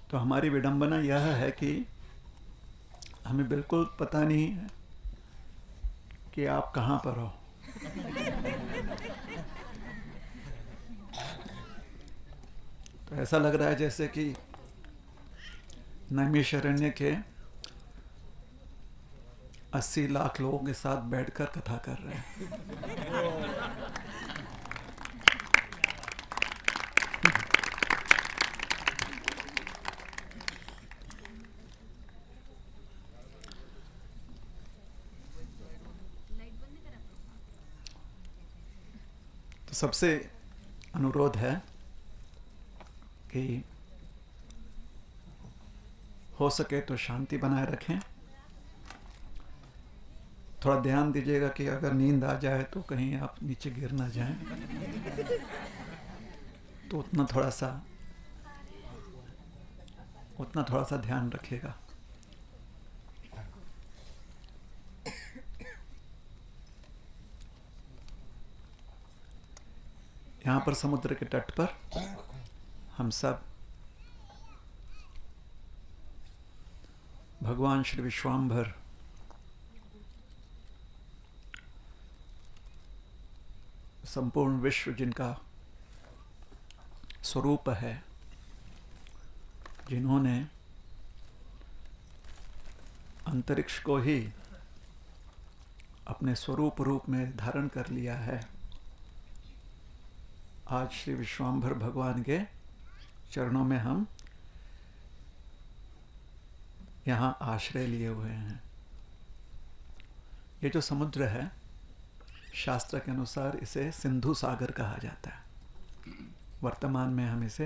तो हमारी विडंबना यह है कि हमें बिल्कुल पता नहीं है कि आप कहाँ पर हो। तो ऐसा लग रहा है जैसे कि नैमिषारण्य के 80 लाख लोगों के साथ बैठकर कथा कर रहे हैं। तो सबसे अनुरोध है कि हो सके तो शांति बनाए रखें। थोड़ा ध्यान दीजिएगा कि अगर नींद आ जाए तो कहीं आप नीचे गिर ना जाएं। तो उतना थोड़ा सा ध्यान रखिएगा। यहाँ पर समुद्र के तट पर हम सब भगवान श्री विश्वाम्भर संपूर्ण विश्व जिनका स्वरूप है, जिन्होंने अंतरिक्ष को ही अपने स्वरूप रूप में धारण कर लिया है, आज श्री विश्वाम्भर भगवान के चरणों में हम यहाँ आश्रय लिए हुए हैं। ये जो समुद्र है, शास्त्र के अनुसार इसे सिंधु सागर कहा जाता है। वर्तमान में हम इसे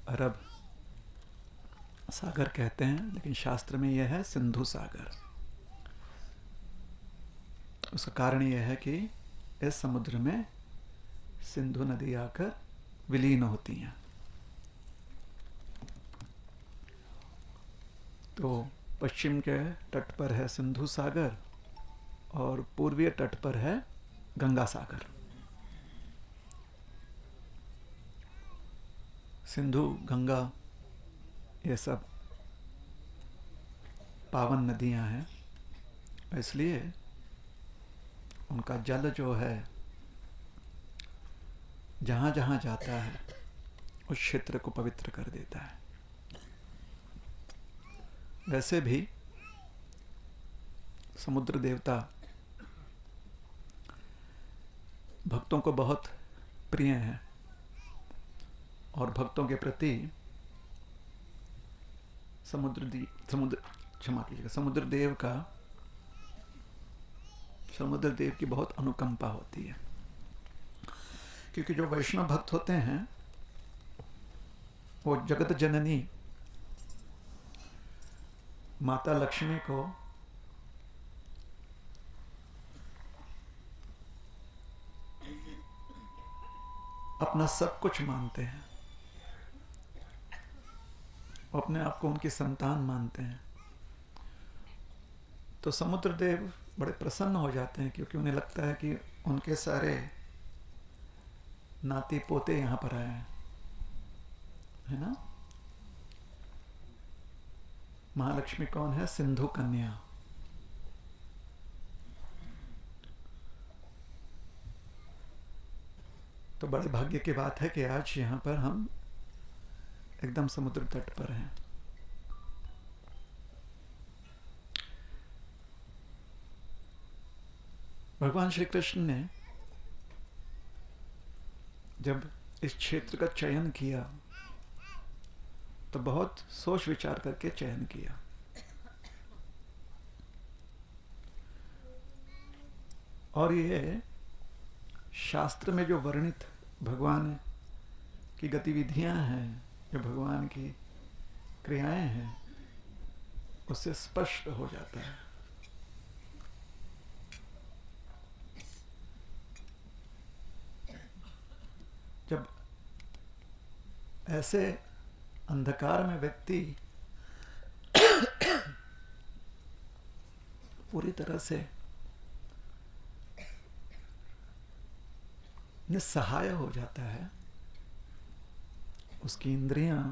अरब सागर कहते हैं, लेकिन शास्त्र में यह है सिंधु सागर। उसका कारण यह है कि इस समुद्र में सिंधु नदी आकर विलीन होती हैं। तो पश्चिम के तट पर है सिंधु सागर और पूर्वीय तट पर है गंगा सागर। सिंधु, गंगा, ये सब पावन नदियां हैं, इसलिए उनका जल जो है जहाँ जहाँ जाता है उस क्षेत्र को पवित्र कर देता है। वैसे भी समुद्र देवता भक्तों को बहुत प्रिय हैं और भक्तों के प्रति समुद्र देव की बहुत अनुकंपा होती है, क्योंकि जो वैष्णव भक्त होते हैं वो जगत जननी माता लक्ष्मी को अपना सब कुछ मानते हैं, अपने आप को उनकी संतान मानते हैं। तो समुद्र देव बड़े प्रसन्न हो जाते हैं, क्योंकि उन्हें लगता है कि उनके सारे नाती पोते यहाँ पर आए हैं, है ना। महालक्ष्मी कौन है? सिंधु कन्या। तो बड़े भाग्य की बात है कि आज यहाँ पर हम एकदम समुद्र तट पर हैं। भगवान श्री कृष्ण ने जब इस क्षेत्र का चयन किया तो बहुत सोच विचार करके चयन किया। और ये शास्त्र में जो वर्णित भगवान की गतिविधियां हैं, जो भगवान की क्रियाएं हैं, उससे स्पष्ट हो जाता है। जब ऐसे अंधकार में व्यक्ति पूरी तरह से निस्सहाय हो जाता है, उसकी इंद्रियां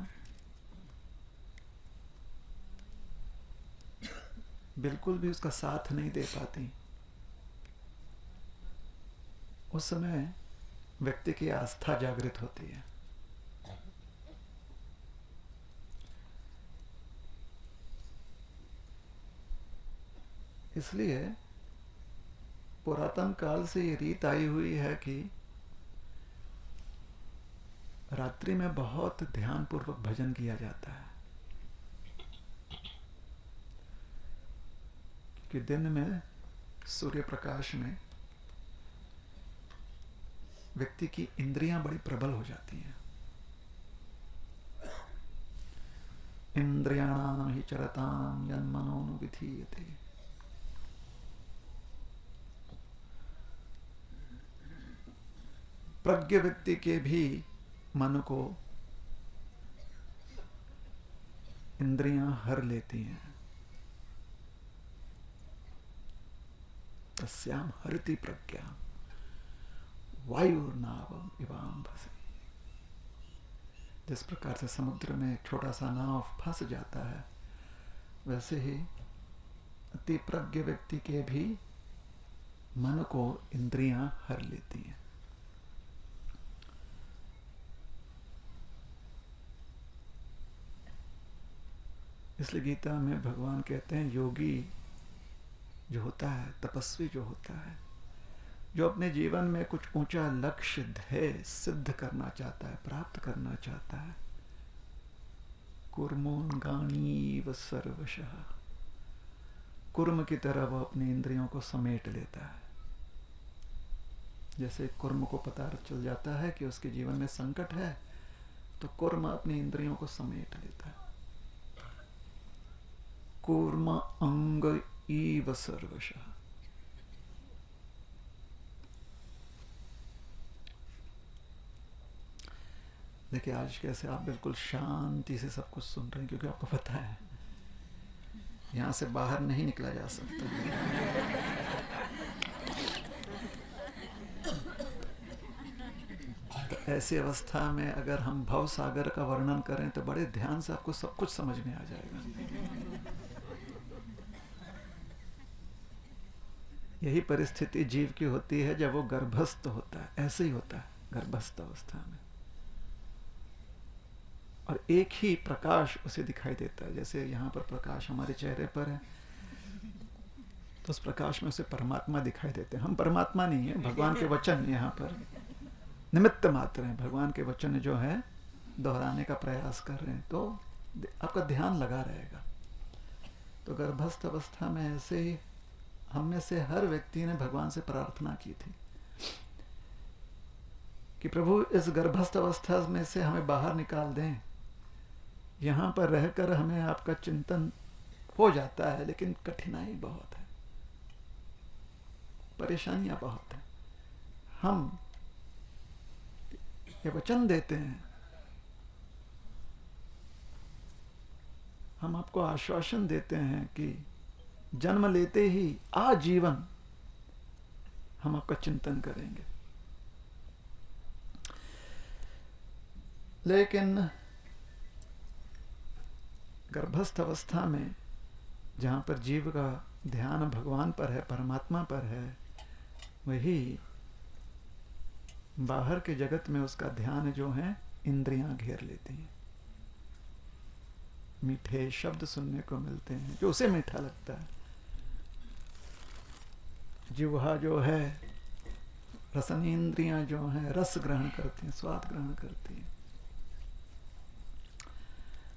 बिल्कुल भी उसका साथ नहीं दे पाती, उस समय व्यक्ति की आस्था जागृत होती है। इसलिए पुरातन काल से ये रीत आई हुई है कि रात्रि में बहुत ध्यानपूर्वक भजन किया जाता है, क्योंकि दिन में सूर्य प्रकाश में व्यक्ति की इंद्रियां बड़ी प्रबल हो जाती हैं। इंद्रियाणाम ही चरताम यन्मनोनुविधीयते। प्रज्ञ व्यक्ति के भी मन को इंद्रियां हर लेती हैं। तस्याम हरति प्रज्ञा वायुर्नावम इवाम फंसे। जिस प्रकार से समुद्र में एक छोटा सा नाव फंस जाता है, वैसे ही अति प्रज्ञ व्यक्ति के भी मन को इंद्रियां हर लेती हैं। इसलिए गीता में भगवान कहते हैं, योगी जो होता है, तपस्वी जो होता है, जो अपने जीवन में कुछ ऊंचा लक्ष्य ध्येय सिद्ध करना चाहता है, प्राप्त करना चाहता है, कुर्मोन्गाणीव सर्वशः, कुर्म की तरह वो अपनी इंद्रियों को समेट लेता है। जैसे कुर्म को पता चल जाता है कि उसके जीवन में संकट है, तो कुर्म अपनी इंद्रियों को समेट लेता है। कूर्म अंग ईव सर्वशः। देखिए आज कैसे आप बिल्कुल शांति से सब कुछ सुन रहे हैं, क्योंकि आपको पता है यहां से बाहर नहीं निकला जा सकता। तो ऐसी अवस्था में अगर हम भव सागर का वर्णन करें तो बड़े ध्यान से आपको सब कुछ समझ में आ जाएगा। यही परिस्थिति जीव की होती है जब वो गर्भस्थ होता है। ऐसे ही होता है गर्भस्थ अवस्था में, और एक ही प्रकाश उसे दिखाई देता है। जैसे यहाँ पर प्रकाश हमारे चेहरे पर है, तो उस प्रकाश में उसे परमात्मा दिखाई देते हैं। हम परमात्मा नहीं है, भगवान के वचन यहाँ पर निमित्त मात्र हैं। भगवान के वचन जो है दोहराने का प्रयास कर रहे हैं, तो आपका ध्यान लगा रहेगा। तो गर्भस्थ अवस्था में ऐसे ही हम में से हर व्यक्ति ने भगवान से प्रार्थना की थी कि प्रभु इस गर्भस्थ अवस्था में से हमें बाहर निकाल दें। यहाँ पर रहकर हमें आपका चिंतन हो जाता है, लेकिन कठिनाई बहुत है, परेशानियां बहुत है। हम ये वचन देते हैं, हम आपको आश्वासन देते हैं कि जन्म लेते ही आजीवन हम आपका चिंतन करेंगे। लेकिन गर्भस्थ अवस्था में जहां पर जीव का ध्यान भगवान पर है, परमात्मा पर है, वही बाहर के जगत में उसका ध्यान जो है इंद्रियां घेर लेती हैं। मीठे शब्द सुनने को मिलते हैं जो उसे मीठा लगता है। जिह्वा जो है, रसनेन्द्रियां जो हैं रस ग्रहण करती हैं, स्वाद ग्रहण करती हैं।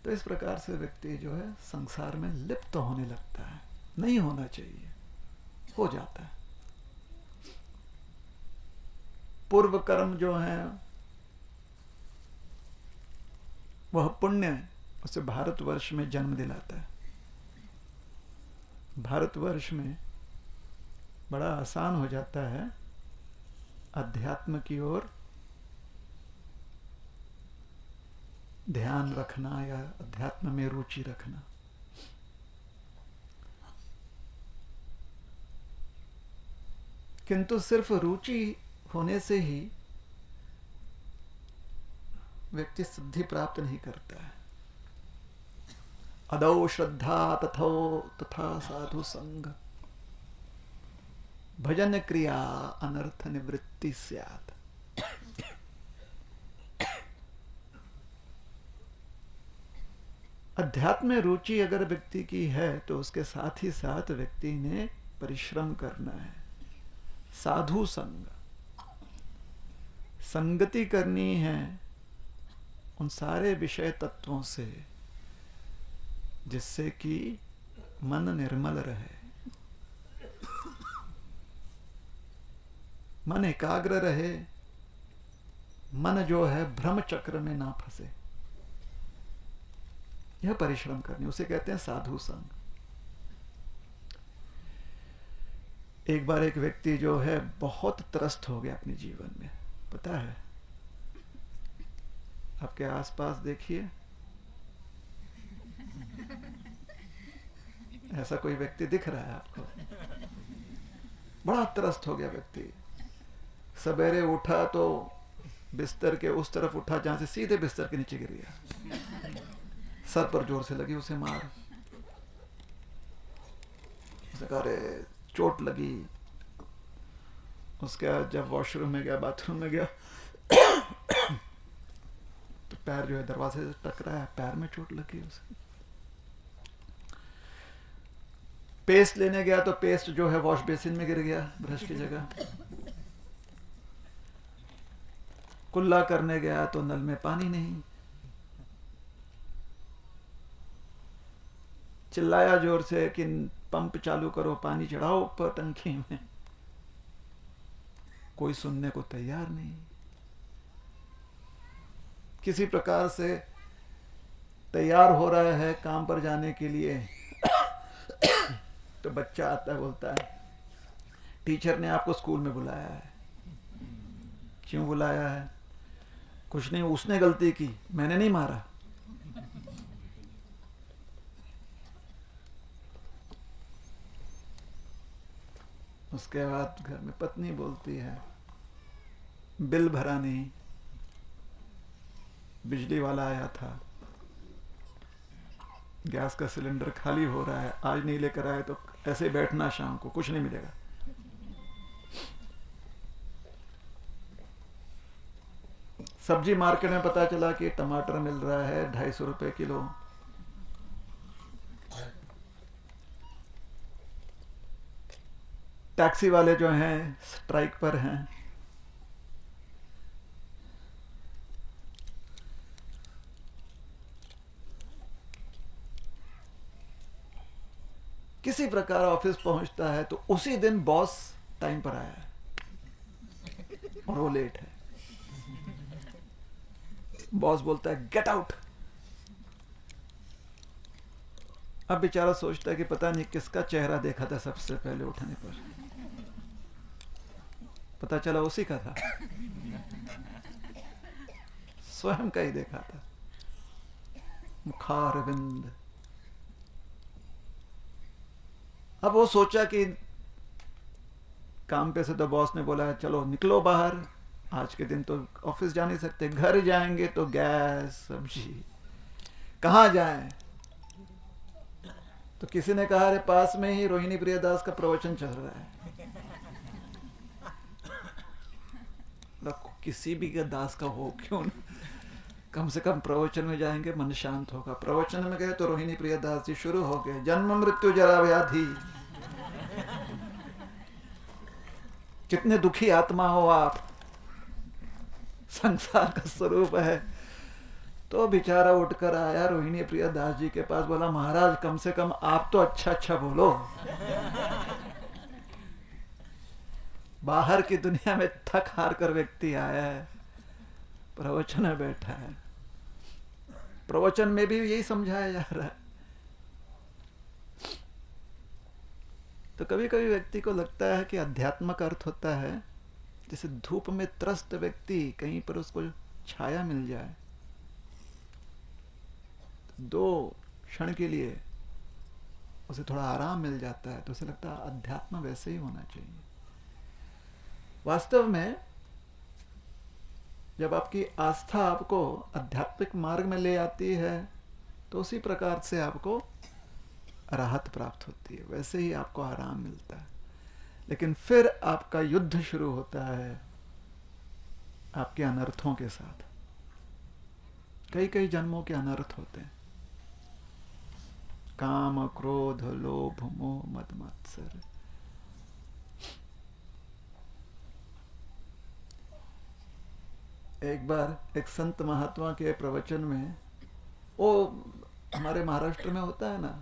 तो इस प्रकार से व्यक्ति जो है संसार में लिप्त होने लगता है। नहीं होना चाहिए, हो जाता है। पूर्व कर्म जो है वह पुण्य उसे भारतवर्ष में जन्म दिलाता है। भारतवर्ष में बड़ा आसान हो जाता है अध्यात्म की ओर ध्यान रखना या अध्यात्म में रुचि रखना। किंतु सिर्फ रुचि होने से ही व्यक्ति सिद्धि प्राप्त नहीं करता है। अदौ श्रद्धा तथा साधु संग, भजन क्रिया अनर्थ निवृत्ति स्यात्। अध्यात्म में रुचि अगर व्यक्ति की है तो उसके साथ ही साथ व्यक्ति ने परिश्रम करना है। साधु संग, संगति करनी है उन सारे विषय तत्वों से जिससे कि मन निर्मल रहे, मन एकाग्र रहे, मन जो है भ्रम चक्र में ना फंसे। यह परिश्रम करनी, उसे कहते हैं साधु संग। एक बार एक व्यक्ति जो है बहुत त्रस्त हो गया अपने जीवन में, पता है, आपके आसपास देखिए, ऐसा कोई व्यक्ति दिख रहा है आपको? बड़ा त्रस्त हो गया व्यक्ति। सवेरे उठा तो बिस्तर के उस तरफ उठा जहां से सीधे बिस्तर के नीचे गिर गया, सर पर जोर से लगी उसे मार। उसने कहा अरे चोट लगी। उसके बाद जब वॉशरूम में गया, बाथरूम में गया तो पैर जो है दरवाजे से टकराया, पैर में चोट लगी उसे। पेस्ट लेने गया तो पेस्ट जो है वॉश बेसिन में गिर गया ब्रश की जगह। कुल्ला करने गया तो नल में पानी नहीं। चिल्लाया जोर से कि पंप चालू करो, पानी चढ़ाओ ऊपर टंकी में। कोई सुनने को तैयार नहीं। किसी प्रकार से तैयार हो रहा है काम पर जाने के लिए तो बच्चा आता है, बोलता है टीचर ने आपको स्कूल में बुलाया है। क्यों बुलाया है? कुछ नहीं, उसने गलती की, मैंने नहीं मारा। उसके बाद घर में पत्नी बोलती है बिल भरा नहीं, बिजली वाला आया था, गैस का सिलेंडर खाली हो रहा है, आज नहीं लेकर आए तो ऐसे बैठना, शाम को कुछ नहीं मिलेगा। सब्जी मार्केट में पता चला कि टमाटर मिल रहा है 250 रुपए किलो। टैक्सी वाले जो हैं स्ट्राइक पर हैं। किसी प्रकार ऑफिस पहुंचता है तो उसी दिन बॉस टाइम पर आया है और वो लेट है। बॉस बोलता है गेट आउट। अब बेचारा सोचता है कि पता नहीं किसका चेहरा देखा था सबसे पहले उठने पर। पता चला उसी का था, स्वयं का ही देखा था। मुखारविंद। अब वो सोचा कि काम पे से तो बॉस ने बोला चलो निकलो बाहर, आज के दिन तो ऑफिस जा नहीं सकते, घर जाएंगे तो गैस सब्जी, कहाँ जाएं? तो किसी ने कहा अरे पास में ही रोहिणी प्रियदास का प्रवचन चल रहा है, किसी भी का दास का हो क्यों न, कम से कम प्रवचन में जाएंगे, मन शांत होगा। प्रवचन में गए तो रोहिणी प्रियदास जी शुरू हो गए, जन्म मृत्यु जरा व्याधि, कितने दुखी आत्मा हो आप, संसार का स्वरूप है। तो बेचारा उठकर आया रोहिणी प्रियदास जी के पास, बोला महाराज कम से कम आप तो अच्छा अच्छा बोलो। बाहर की दुनिया में थक हार कर व्यक्ति आया है, प्रवचन में बैठा है, प्रवचन में भी यही समझाया जा रहा है। तो कभी कभी व्यक्ति को लगता है कि अध्यात्म का अर्थ होता है जैसे धूप में त्रस्त व्यक्ति, कहीं पर उसको छाया मिल जाए, दो क्षण के लिए उसे थोड़ा आराम मिल जाता है, तो उसे लगता है अध्यात्म वैसे ही होना चाहिए। वास्तव में जब आपकी आस्था आपको आध्यात्मिक मार्ग में ले आती है तो उसी प्रकार से आपको राहत प्राप्त होती है, वैसे ही आपको आराम मिलता है। लेकिन फिर आपका युद्ध शुरू होता है आपके अनर्थों के साथ। कई कई जन्मों के अनर्थ होते हैं, काम, क्रोध, लोभ, मोह, मद मत्सर। एक बार एक संत महात्मा के प्रवचन में, वो हमारे महाराष्ट्र में होता है ना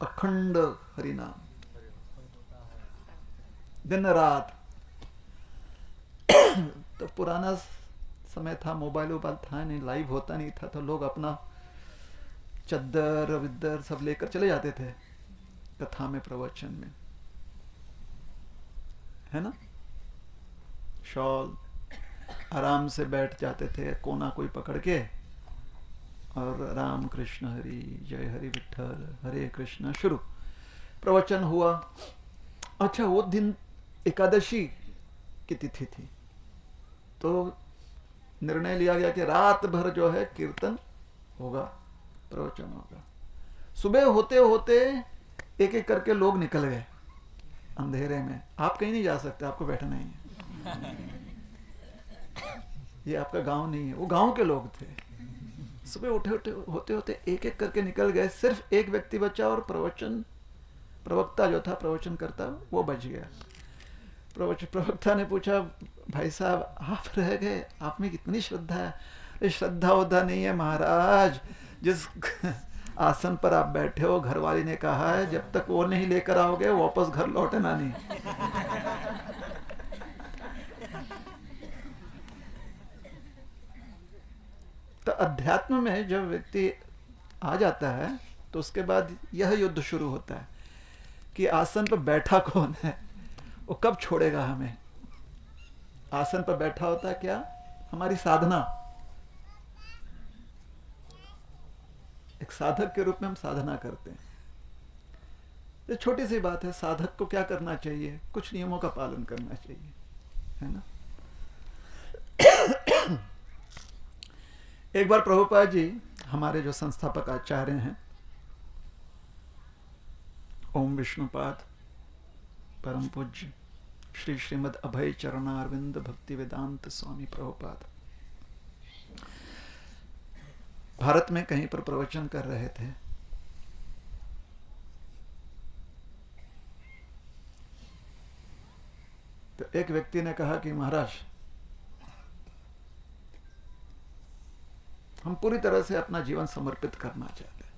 अखंड हरिनाम, दिन रात। तो पुराना समय था, मोबाइल वोबाइल था नहीं, लाइव होता नहीं था, तो लोग अपना चद्दर विद्दर सब लेकर चले जाते थे कथा में, प्रवचन में, है ना। शॉल, आराम से बैठ जाते थे, कोना कोई पकड़ के, और राम कृष्ण हरि, जय हरि विठ्ठल, हरे कृष्ण, शुरू। प्रवचन हुआ। अच्छा, वो दिन एकादशी की तिथि थी, तो निर्णय लिया गया कि रात भर जो है कीर्तन होगा, प्रवचन होगा। सुबह होते होते एक एक करके लोग निकल गए अंधेरे में। आप कहीं नहीं जा सकते, आपको बैठना ही है। ये आपका गांव नहीं है, वो गांव के लोग थे। सुबह होते होते एक एक करके निकल गए, सिर्फ एक व्यक्ति बचा, और प्रवक्ता जो था, प्रवचन करता, वो बच गया। प्रवक्ता ने पूछा, भाई साहब आप रह गए, आप में कितनी श्रद्धा है? ये श्रद्धा उद्धा नहीं है महाराज, जिस आसन पर आप बैठे हो, घरवाली ने कहा है जब तक वो नहीं लेकर आओगे वापस घर लौटना नहीं। तो अध्यात्म में जब व्यक्ति आ जाता है तो उसके बाद यह युद्ध शुरू होता है कि आसन पर बैठा कौन है, वो कब छोड़ेगा हमें। आसन पर बैठा होता है क्या? हमारी साधना। एक साधक के रूप में हम साधना करते हैं। ये छोटी सी बात है, साधक को क्या करना चाहिए? कुछ नियमों का पालन करना चाहिए, है ना। एक बार प्रभुपाद जी, हमारे जो संस्थापक आचार्य हैं, ओम विष्णुपाद परम पूज्य श्री श्रीमद अभय चरणारविंद भक्ति वेदांत स्वामी प्रभुपाद, भारत में कहीं पर प्रवचन कर रहे थे। तो एक व्यक्ति ने कहा कि महाराज, हम पूरी तरह से अपना जीवन समर्पित करना चाहते हैं।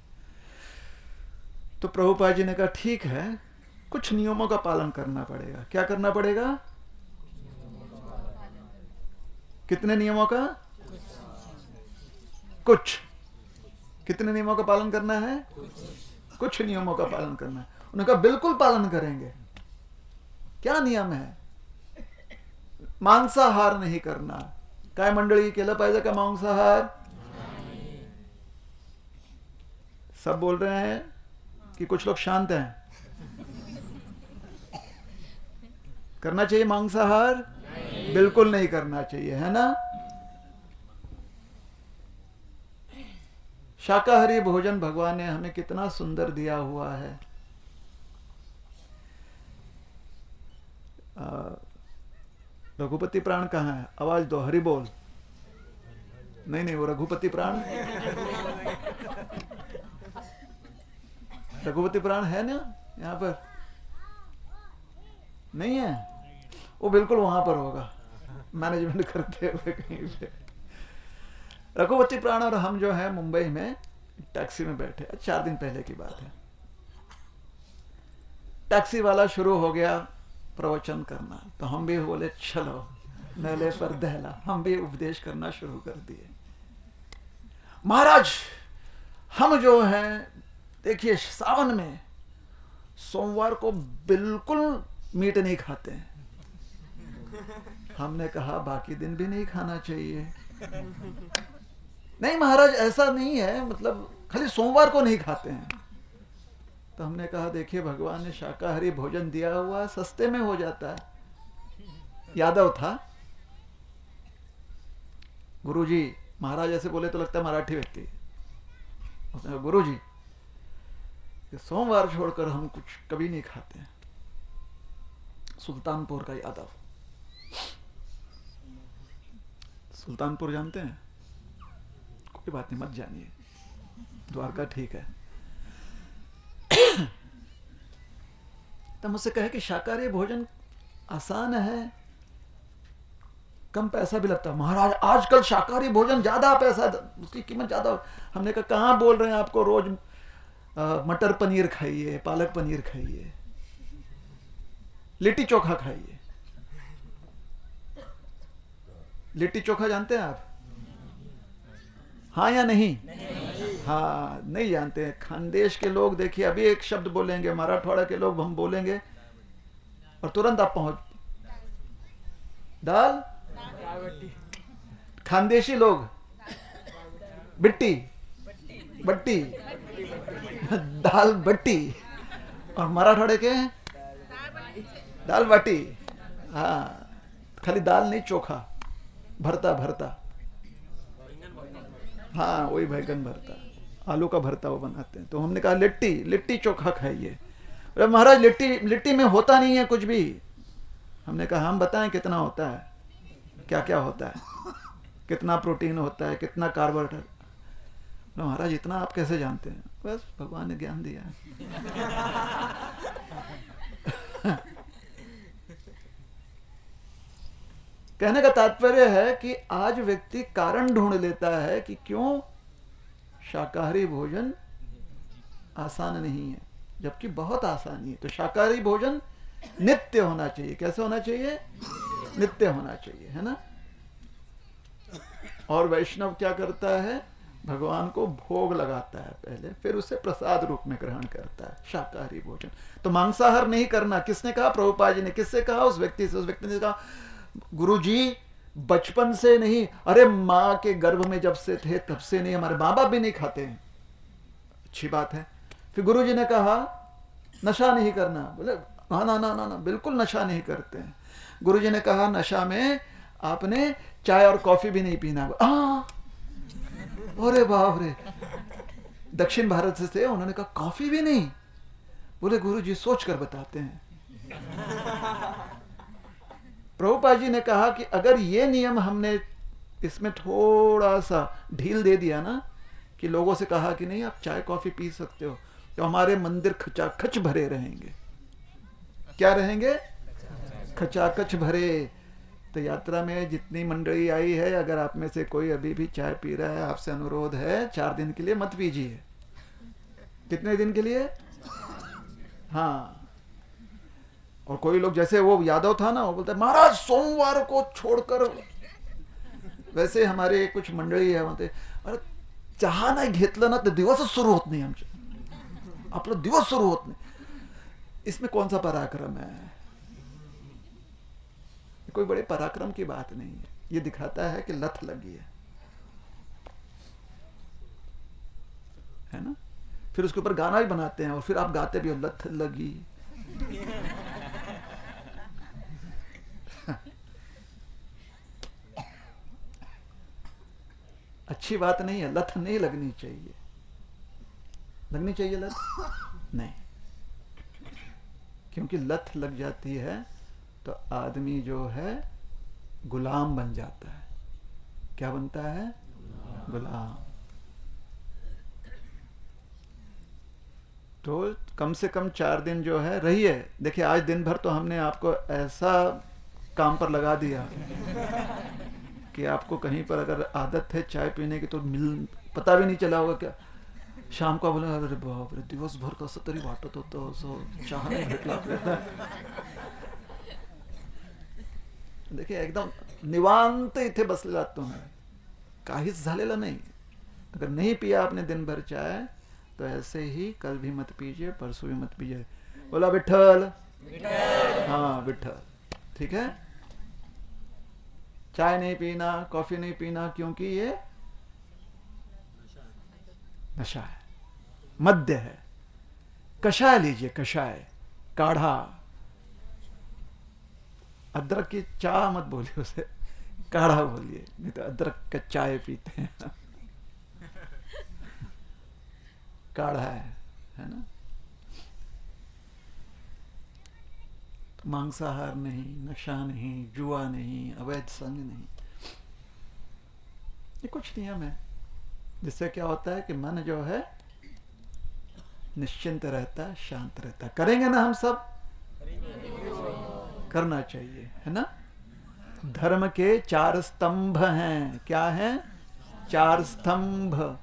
तो प्रभुपाद जी ने कहा ठीक है, कुछ नियमों का पालन करना पड़ेगा। क्या करना पड़ेगा? कितने नियमों का? कुछ। कितने नियमों का पालन करना है? कुछ नियमों का पालन करना है। उन्होंने कहा बिल्कुल पालन करेंगे। क्या नियम है? मांसाहार नहीं करना। काय मंडळी केलं पाहिजे का मांसाहार? सब बोल रहे हैं कि कुछ लोग शांत हैं। करना चाहिए मांसाहार? बिल्कुल नहीं करना चाहिए, है ना। शाकाहारी भोजन भगवान ने हमें कितना सुंदर दिया हुआ है। रघुपति प्राण कहाँ है? आवाज दो, हरि बोल। नहीं, वो रघुपति प्राण, रघुपति प्राण है ना यहाँ पर? नहीं है, वो बिल्कुल वहां पर होगा, मैनेजमेंट करते हुए कहीं पे। रघुपति प्राण और हम जो है मुंबई में टैक्सी में बैठे, 4 दिन पहले की बात है। टैक्सी वाला शुरू हो गया प्रवचन करना, तो हम भी बोले चलो मेले पर दहला, हम भी उपदेश करना शुरू कर दिए। महाराज, हम जो हैं देखिए सावन में सोमवार को बिल्कुल मीट नहीं खाते हैं। हमने कहा बाकी दिन भी नहीं खाना चाहिए। नहीं महाराज, ऐसा नहीं है, मतलब खाली सोमवार को नहीं खाते हैं। तो हमने कहा देखिए भगवान ने शाकाहारी भोजन दिया हुआ है, सस्ते में हो जाता है। यादव था गुरुजी, महाराज ऐसे बोले तो लगता है मराठी व्यक्ति। उसने कहा गुरु जी कि सोमवार छोड़कर हम कुछ कभी नहीं खाते हैं। सुल्तानपुर का यादव, सुल्तानपुर जानते हैं? कोई बात नहीं, मत जानिए, द्वारका ठीक है। तब मुझसे कहे कि शाकाहारी भोजन आसान है, कम पैसा भी लगता है। महाराज आजकल शाकाहारी भोजन ज्यादा पैसा, उसकी कीमत ज्यादा। हमने कहा कहाँ बोल रहे हैं आपको रोज मटर पनीर खाइए, पालक पनीर खाइए, लिट्टी चोखा खाइए। लिट्टी चोखा जानते हैं आप? हाँ या नहीं? हाँ, नहीं जानते हैं। खानदेश के लोग देखिए अभी एक शब्द बोलेंगे, मराठवाड़ा के लोग हम बोलेंगे और तुरंत आप पहुंच दाल। खानदेशी लोग बिट्टी बट्टी, दाल बट्टी, और मराठवाड़े के दाल बाटी। हाँ, खाली दाल नहीं, चोखा, भरता भरता। हाँ, वही बैगन भरता, आलू का भरता वो बनाते हैं। तो हमने कहा लिट्टी, लिट्टी चोखा खाइए। अरे महाराज लिट्टी में होता नहीं है कुछ भी। हमने कहा हम बताएं कितना होता है, क्या क्या होता है, कितना प्रोटीन होता है, कितना कार्बोहाइड्रेट। महाराज इतना आप कैसे जानते हैं? बस भगवान ने ज्ञान दिया है। कहने का तात्पर्य है कि आज व्यक्ति कारण ढूंढ लेता है कि क्यों शाकाहारी भोजन आसान नहीं है, जबकि बहुत आसानी है। तो शाकाहारी भोजन नित्य होना चाहिए। कैसे होना चाहिए? नित्य होना चाहिए, है ना। और वैष्णव क्या करता है? भगवान को भोग लगाता है पहले, फिर उसे प्रसाद रूप में ग्रहण करता है शाकाहारी भोजन। तो मांसाहार नहीं करना। किसने कहा? प्रभुपाद जी ने। किससे कहा? उस व्यक्ति से। उस व्यक्ति ने कहा गुरुजी बचपन से नहीं, अरे माँ के गर्भ में जब से थे तब से नहीं, हमारे माँ बाप भी नहीं खाते हैं। अच्छी बात है। फिर गुरुजी ने कहा नशा नहीं करना। बोले ना ना ना ना ना, बिल्कुल नशा नहीं करते हैं। गुरुजी ने कहा नशा में आपने चाय और कॉफी भी नहीं पीना। अरे बाप रे, दक्षिण भारत से थे, उन्होंने कहा कॉफी भी नहीं। बोले गुरुजी सोच कर बताते हैं। प्रभुपाद जी ने कहा कि अगर ये नियम हमने इसमें थोड़ा सा ढील दे दिया ना, कि लोगों से कहा कि नहीं आप चाय कॉफी पी सकते हो, तो हमारे मंदिर खचाखच भरे रहेंगे। क्या रहेंगे? खचाखच भरे। तो यात्रा में जितनी मंडली आई है, अगर आप में से कोई अभी भी चाय पी रहा है, आपसे अनुरोध है 4 दिन के लिए मत पीजिए। कितने दिन के लिए? हाँ। और कोई लोग, जैसे वो यादव था ना, वो बोलते महाराज सोमवार को छोड़कर, वैसे हमारे कुछ मंडळी आहे म्हणते अरे चहा नाही घेतलं ना तर दिवसच सुरू होत नाही, आमचे आपला दिवस सुरू होत नाही। इसमें कौन सा पराक्रम है? कोई बड़े पराक्रम की बात नहीं है। ये दिखाता है कि लत लगी है ना। फिर उसके ऊपर गाना भी बनाते हैं और फिर आप गाते भी हो, लत लगी। अच्छी बात नहीं है, लत नहीं लगनी चाहिए। लगनी चाहिए लत? नहीं, क्योंकि लत लग जाती है तो आदमी जो है गुलाम बन जाता है। क्या बनता है? गुलाम। तो कम से कम 4 दिन जो है रहिए। देखिए आज दिन भर तो हमने आपको ऐसा काम पर लगा दिया कि आपको कहीं पर अगर आदत है चाय पीने की तो पता भी नहीं चला होगा। क्या शाम को बोला अरे बाप रे दिवसभर कसं तरी वाटत होतं, असं चहा नाही भेटला आपल्याला। देखिए एकदम निवांत इथे बसलेला तुम्ही, काहीच झालेलं नहीं। अगर नहीं पिया आपने दिन भर चाय तो ऐसे ही कल भी मत पीजिए, परसों भी मत पीजिए। बोला विठ्ठल। हाँ विठ्ठल। ठीक है। चाय नहीं पीना, कॉफी नहीं पीना, क्योंकि ये नशा है, मद्य है। कषाय लीजिए, कषाय, काढ़ा। अदरक की चाय मत बोलिए, उसे काढ़ा बोलिए, नहीं तो अदरक का चाय पीते हैं। काढ़ा है ना। तो मांसाहार नहीं, नशा नहीं, जुआ नहीं, अवैध संग नहीं, ये कुछ नियम है जिससे क्या होता है कि मन जो है निश्चिंत रहता है, शांत रहता है। करेंगे ना हम सब? करना चाहिए, है ना। धर्म के 4 स्तंभ हैं। क्या हैं? 4 स्तंभ।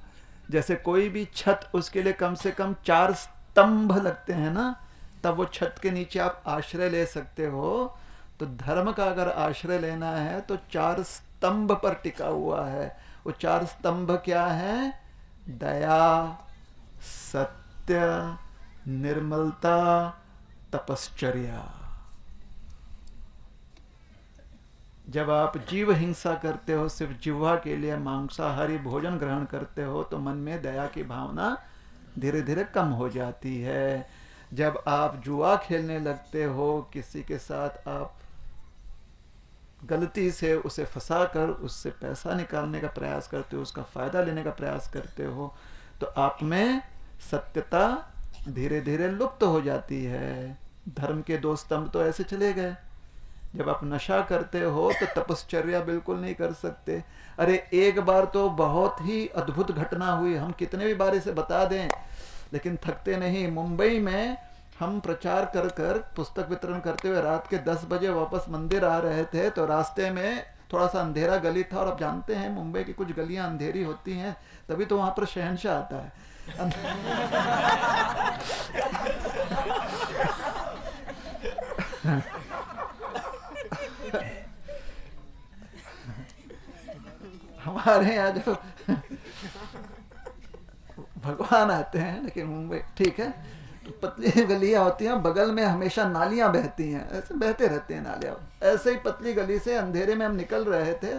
जैसे कोई भी छत, उसके लिए कम से कम 4 स्तंभ लगते हैं ना, तब वो छत के नीचे आप आश्रय ले सकते हो। तो धर्म का अगर आश्रय लेना है तो 4 स्तंभ पर टिका हुआ है। वो 4 स्तंभ क्या है? दया, सत्य, निर्मलता, तपश्चर्या। जब आप जीव हिंसा करते हो, सिर्फ जिह्वा के लिए मांसाहारी भोजन ग्रहण करते हो, तो मन में दया की भावना धीरे धीरे कम हो जाती है। जब आप जुआ खेलने लगते हो, किसी के साथ आप गलती से उसे फंसाकर उससे पैसा निकालने का प्रयास करते हो, उसका फायदा लेने का प्रयास करते हो, तो आप में सत्यता धीरे धीरे लुप्त हो जाती है। धर्म के 2 स्तंभ तो ऐसे चले गए। जब आप नशा करते हो तो तपश्चर्या बिल्कुल नहीं कर सकते। अरे एक बार तो बहुत ही अद्भुत घटना हुई, हम कितने भी बार इसे बता दें लेकिन थकते नहीं। मुंबई में हम प्रचार कर कर पुस्तक वितरण करते हुए रात के 10 बजे वापस मंदिर आ रहे थे, तो रास्ते में थोड़ा सा अंधेरा गली था, और आप जानते हैं मुंबई की कुछ गलियां अंधेरी होती हैं, तभी तो वहां पर शहंशाह आता है। हमारे यहाँ जो भगवान आते हैं, लेकिन मुंबई ठीक है, तो पतली गलियां होती हैं, बगल में हमेशा नालियां बहती हैं, ऐसे बहते रहते हैं नालियां। ऐसे ही पतली गली से अंधेरे में हम निकल रहे थे,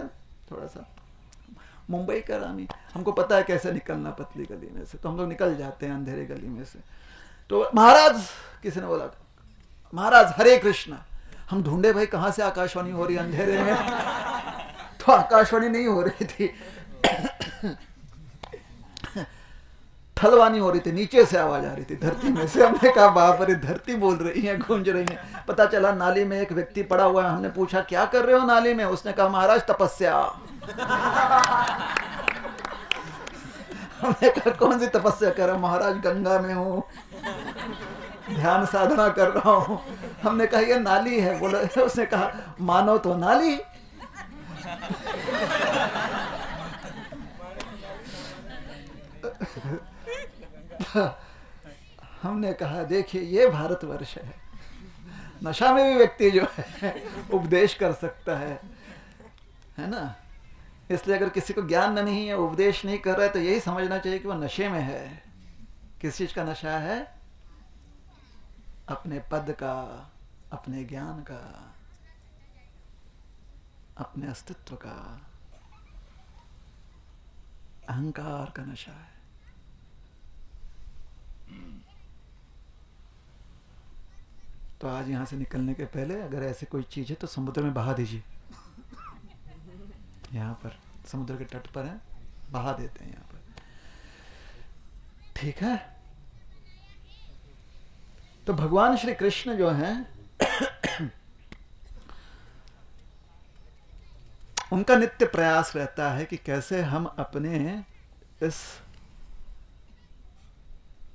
थोड़ा सा मुंबई का रामी, हमको पता है कैसे निकलना पतली गली में से, तो हम लोग निकल जाते हैं अंधेरे गली में से। तो महाराज, किसी ने बोला महाराज हरे कृष्णा। हम ढूंढे भाई कहाँ से आकाशवाणी हो रही अंधेरे में, तो आकाशवाणी नहीं हो रही थी, थलवानी हो रही थी, नीचे से आवाज आ रही थी, धरती में से। हमने कहा बाप रे, धरती बोल रही है, गूंज रही है। पता चला नाली में एक व्यक्ति पड़ा हुआ है। हमने पूछा क्या कर रहे हो नाली में? उसने कहा महाराज तपस्या। हमने कहा कौन सी तपस्या कर रहा हूं? महाराज गंगा में हूं, ध्यान साधना कर रहा हूं। हमने कहा ये नाली है। बोला, उसने कहा मानो तो नाली। हमने कहा देखिए ये भारतवर्ष है, नशा में भी व्यक्ति जो है उपदेश कर सकता है ना। इसलिए अगर किसी को ज्ञान नहीं है, उपदेश नहीं कर रहा है, तो यही समझना चाहिए कि वो नशे में है। किस चीज का नशा है? अपने पद का, अपने ज्ञान का, अपने अस्तित्व का, अहंकार का नशा है। तो आज यहां से निकलने के पहले अगर ऐसे कोई चीज है तो समुद्र में बहा दीजिए। यहाँ पर समुद्र के तट पर है, बहा देते हैं यहाँ पर, ठीक है। तो भगवान श्री कृष्ण जो हैं उनका नित्य प्रयास रहता है कि कैसे हम अपने इस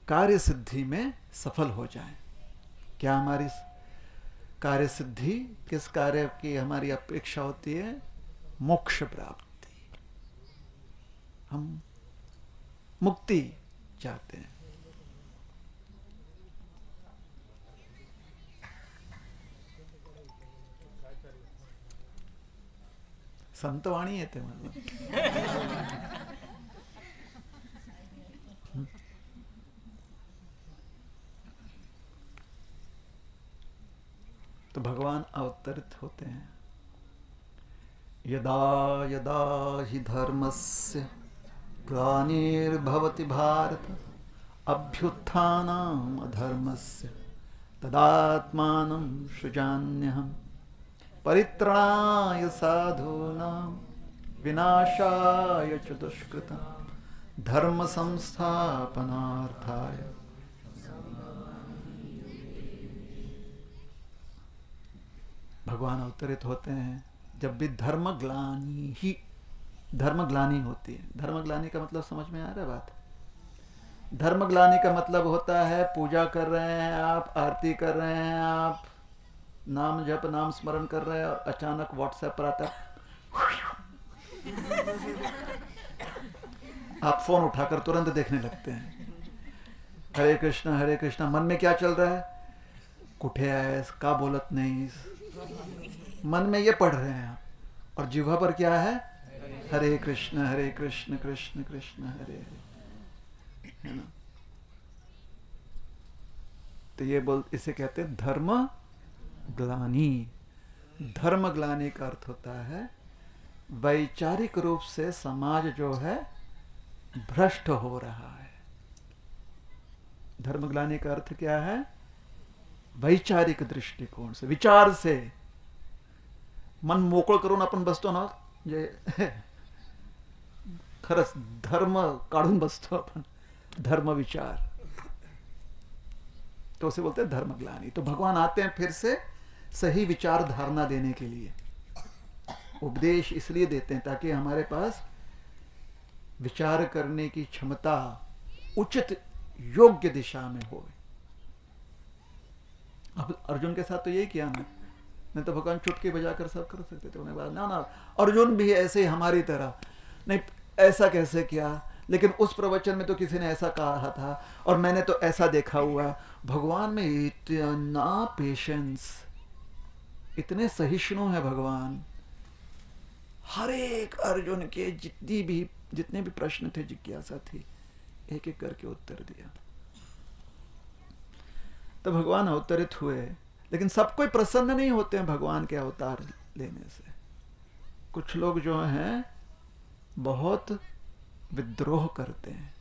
कार्य सिद्धि में सफल हो जाएं। क्या हमारी कार्य सिद्धि, किस कार्य की हमारी अपेक्षा होती है? मोक्ष प्राप्ति। हम मुक्ति चाहते हैं। संतवाणी येते मला। तो भगवान अवतरित होते हैं। यदा यदा हि धर्मस्य ग्लानिर्भवति भारत अभ्युत्थानम् अधर्मस्य तदात्मानं सृजाम्यहम् परित्राणाय साधूनां विनाशाय च दुष्कृतं धर्म संस्थापनार्थाय। भगवान अवतरित होते हैं जब भी धर्मग्लानि होती है। धर्मग्लानि का मतलब समझ में आ रहा है बात? धर्मग्लानि का मतलब होता है पूजा कर रहे हैं आप, आरती कर रहे हैं आप, नाम जप नाम स्मरण कर रहे हैं और अचानक व्हाट्सएप पर आता है, आप फोन उठाकर तुरंत देखने लगते हैं हरे कृष्णा, मन में क्या चल रहा है? कुठे आहेस, का बोलत नहीं, मन में ये पढ़ रहे हैं आप, और जिह्वा पर क्या है? हरे कृष्ण कृष्ण कृष्ण हरे हरे, है ना? तो ये इसे कहते हैं धर्म ग्लानि। धर्म ग्लानि का अर्थ होता है वैचारिक रूप से समाज जो है भ्रष्ट हो रहा है। धर्म ग्लानि का अर्थ क्या है? वैचारिक दृष्टिकोन से, विचार से मन मोकळ करून आपण बसतो ना, जे खरंच धर्म काढून बसतो आपण, धर्म विचार, तो उसे बोलते हैं धर्मग्लानि। तो भगवान आते हैं फिर से सही विचार धारणा देने के लिए। उपदेश इसलिए देते हैं ताकि हमारे पास विचार करने की क्षमता उचित योग्य दिशा में हो। अब अर्जुन के साथ तो यही किया ना, नहीं तो भगवान चुटकी बजाकर सब कर सकते थे। उन्हें बात ना अर्जुन भी ऐसे हमारी तरह नहीं, ऐसा कैसे किया, लेकिन उस प्रवचन में तो किसी ने ऐसा कहा था और मैंने तो ऐसा देखा हुआ। भगवान में इतना पेशेंस, इतने सहिष्णु है भगवान। हर एक अर्जुन के जितने भी प्रश्न थे, जिज्ञासा थी, एक एक करके उत्तर दिया। तो भगवान अवतरित हुए, लेकिन सब कोई प्रसन्न नहीं होते हैं भगवान के अवतार लेने से। कुछ लोग जो हैं बहुत विद्रोह करते हैं।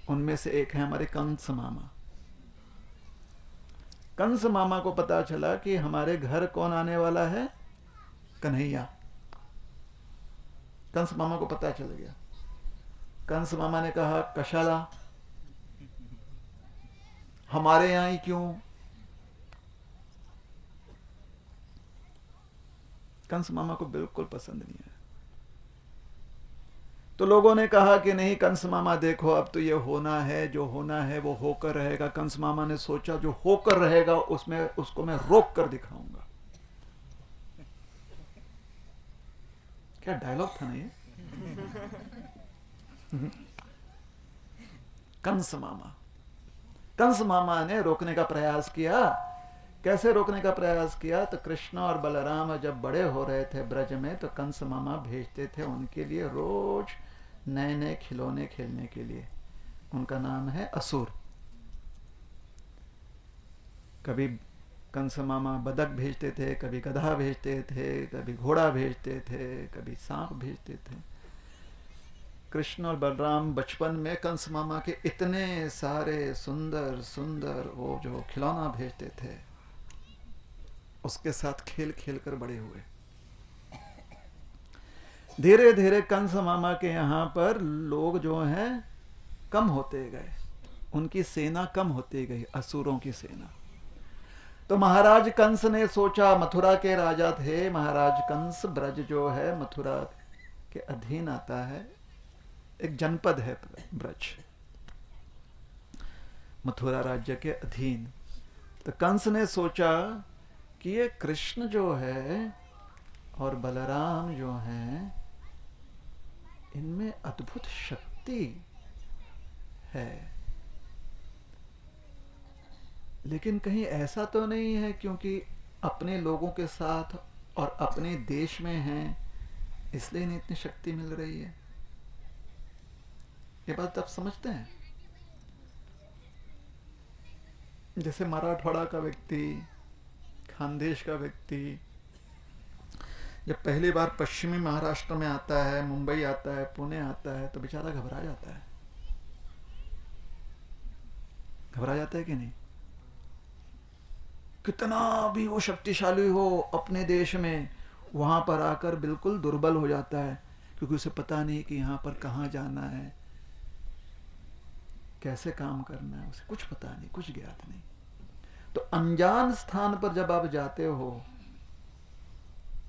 उनमें से एक है हमारे कंस मामा। कंस मामा को पता चला कि हमारे घर कौन आने वाला है? कन्हैया। कंस मामा को पता चल गया। कंस मामा ने कहा कशाला, हमारे यहां ही क्यों? कंस मामा को बिल्कुल पसंद नहीं है। तो लोगों ने कहा कि नहीं कंस मामा देखो, अब तो ये होना है, जो होना है वो होकर रहेगा। कंस मामा ने सोचा जो होकर रहेगा उसको मैं रोक कर दिखाऊंगा। क्या डायलॉग था ना ये? कंस मामा ने रोकने का प्रयास किया। कैसे रोकने का प्रयास किया? तो कृष्ण और बलराम जब बड़े हो रहे थे ब्रज में, तो कंस मामा भेजते थे उनके लिए रोज नए नए खिलौने खेलने के लिए। उनका नाम है असुर। कभी कंस मामा बदक भेजते थे, कभी गधा भेजते थे, कभी घोड़ा भेजते थे, कभी सांप भेजते थे। कृष्ण और बलराम बचपन में कंस मामा के इतने सारे सुंदर सुंदर वो जो खिलौना भेजते थे, उसके साथ खेल खेल कर बड़े हुए। धीरे धीरे कंस मामा के यहाँ पर लोग जो हैं कम होते गए, उनकी सेना कम होती गई, असुरों की सेना। तो महाराज कंस ने सोचा, मथुरा के राजा थे महाराज कंस, ब्रज जो है मथुरा के अधीन आता है, एक जनपद है ब्रज, मथुरा राज्य के अधीन। तो कंस ने सोचा कि ये कृष्ण जो है और बलराम जो हैं, इनमें अद्भुत शक्ति है, लेकिन कहीं ऐसा तो नहीं है क्योंकि अपने लोगों के साथ और अपने देश में हैं इसलिए इन्हें इतनी शक्ति मिल रही है। ये बात आप समझते हैं? जैसे मराठवाड़ा का व्यक्ति, खानदेश का व्यक्ति जब पहली बार पश्चिमी महाराष्ट्र में आता है, मुंबई आता है, पुणे आता है, तो बेचारा घबरा जाता है। घबरा जाता है कि नहीं? कितना भी वो शक्तिशाली हो अपने देश में, वहां पर आकर बिल्कुल दुर्बल हो जाता है, क्योंकि उसे पता नहीं कि यहाँ पर कहाँ जाना है, कैसे काम करना है उसे कुछ पता नहीं, कुछ ज्ञात नहीं। तो अनजान स्थान पर जब आप जाते हो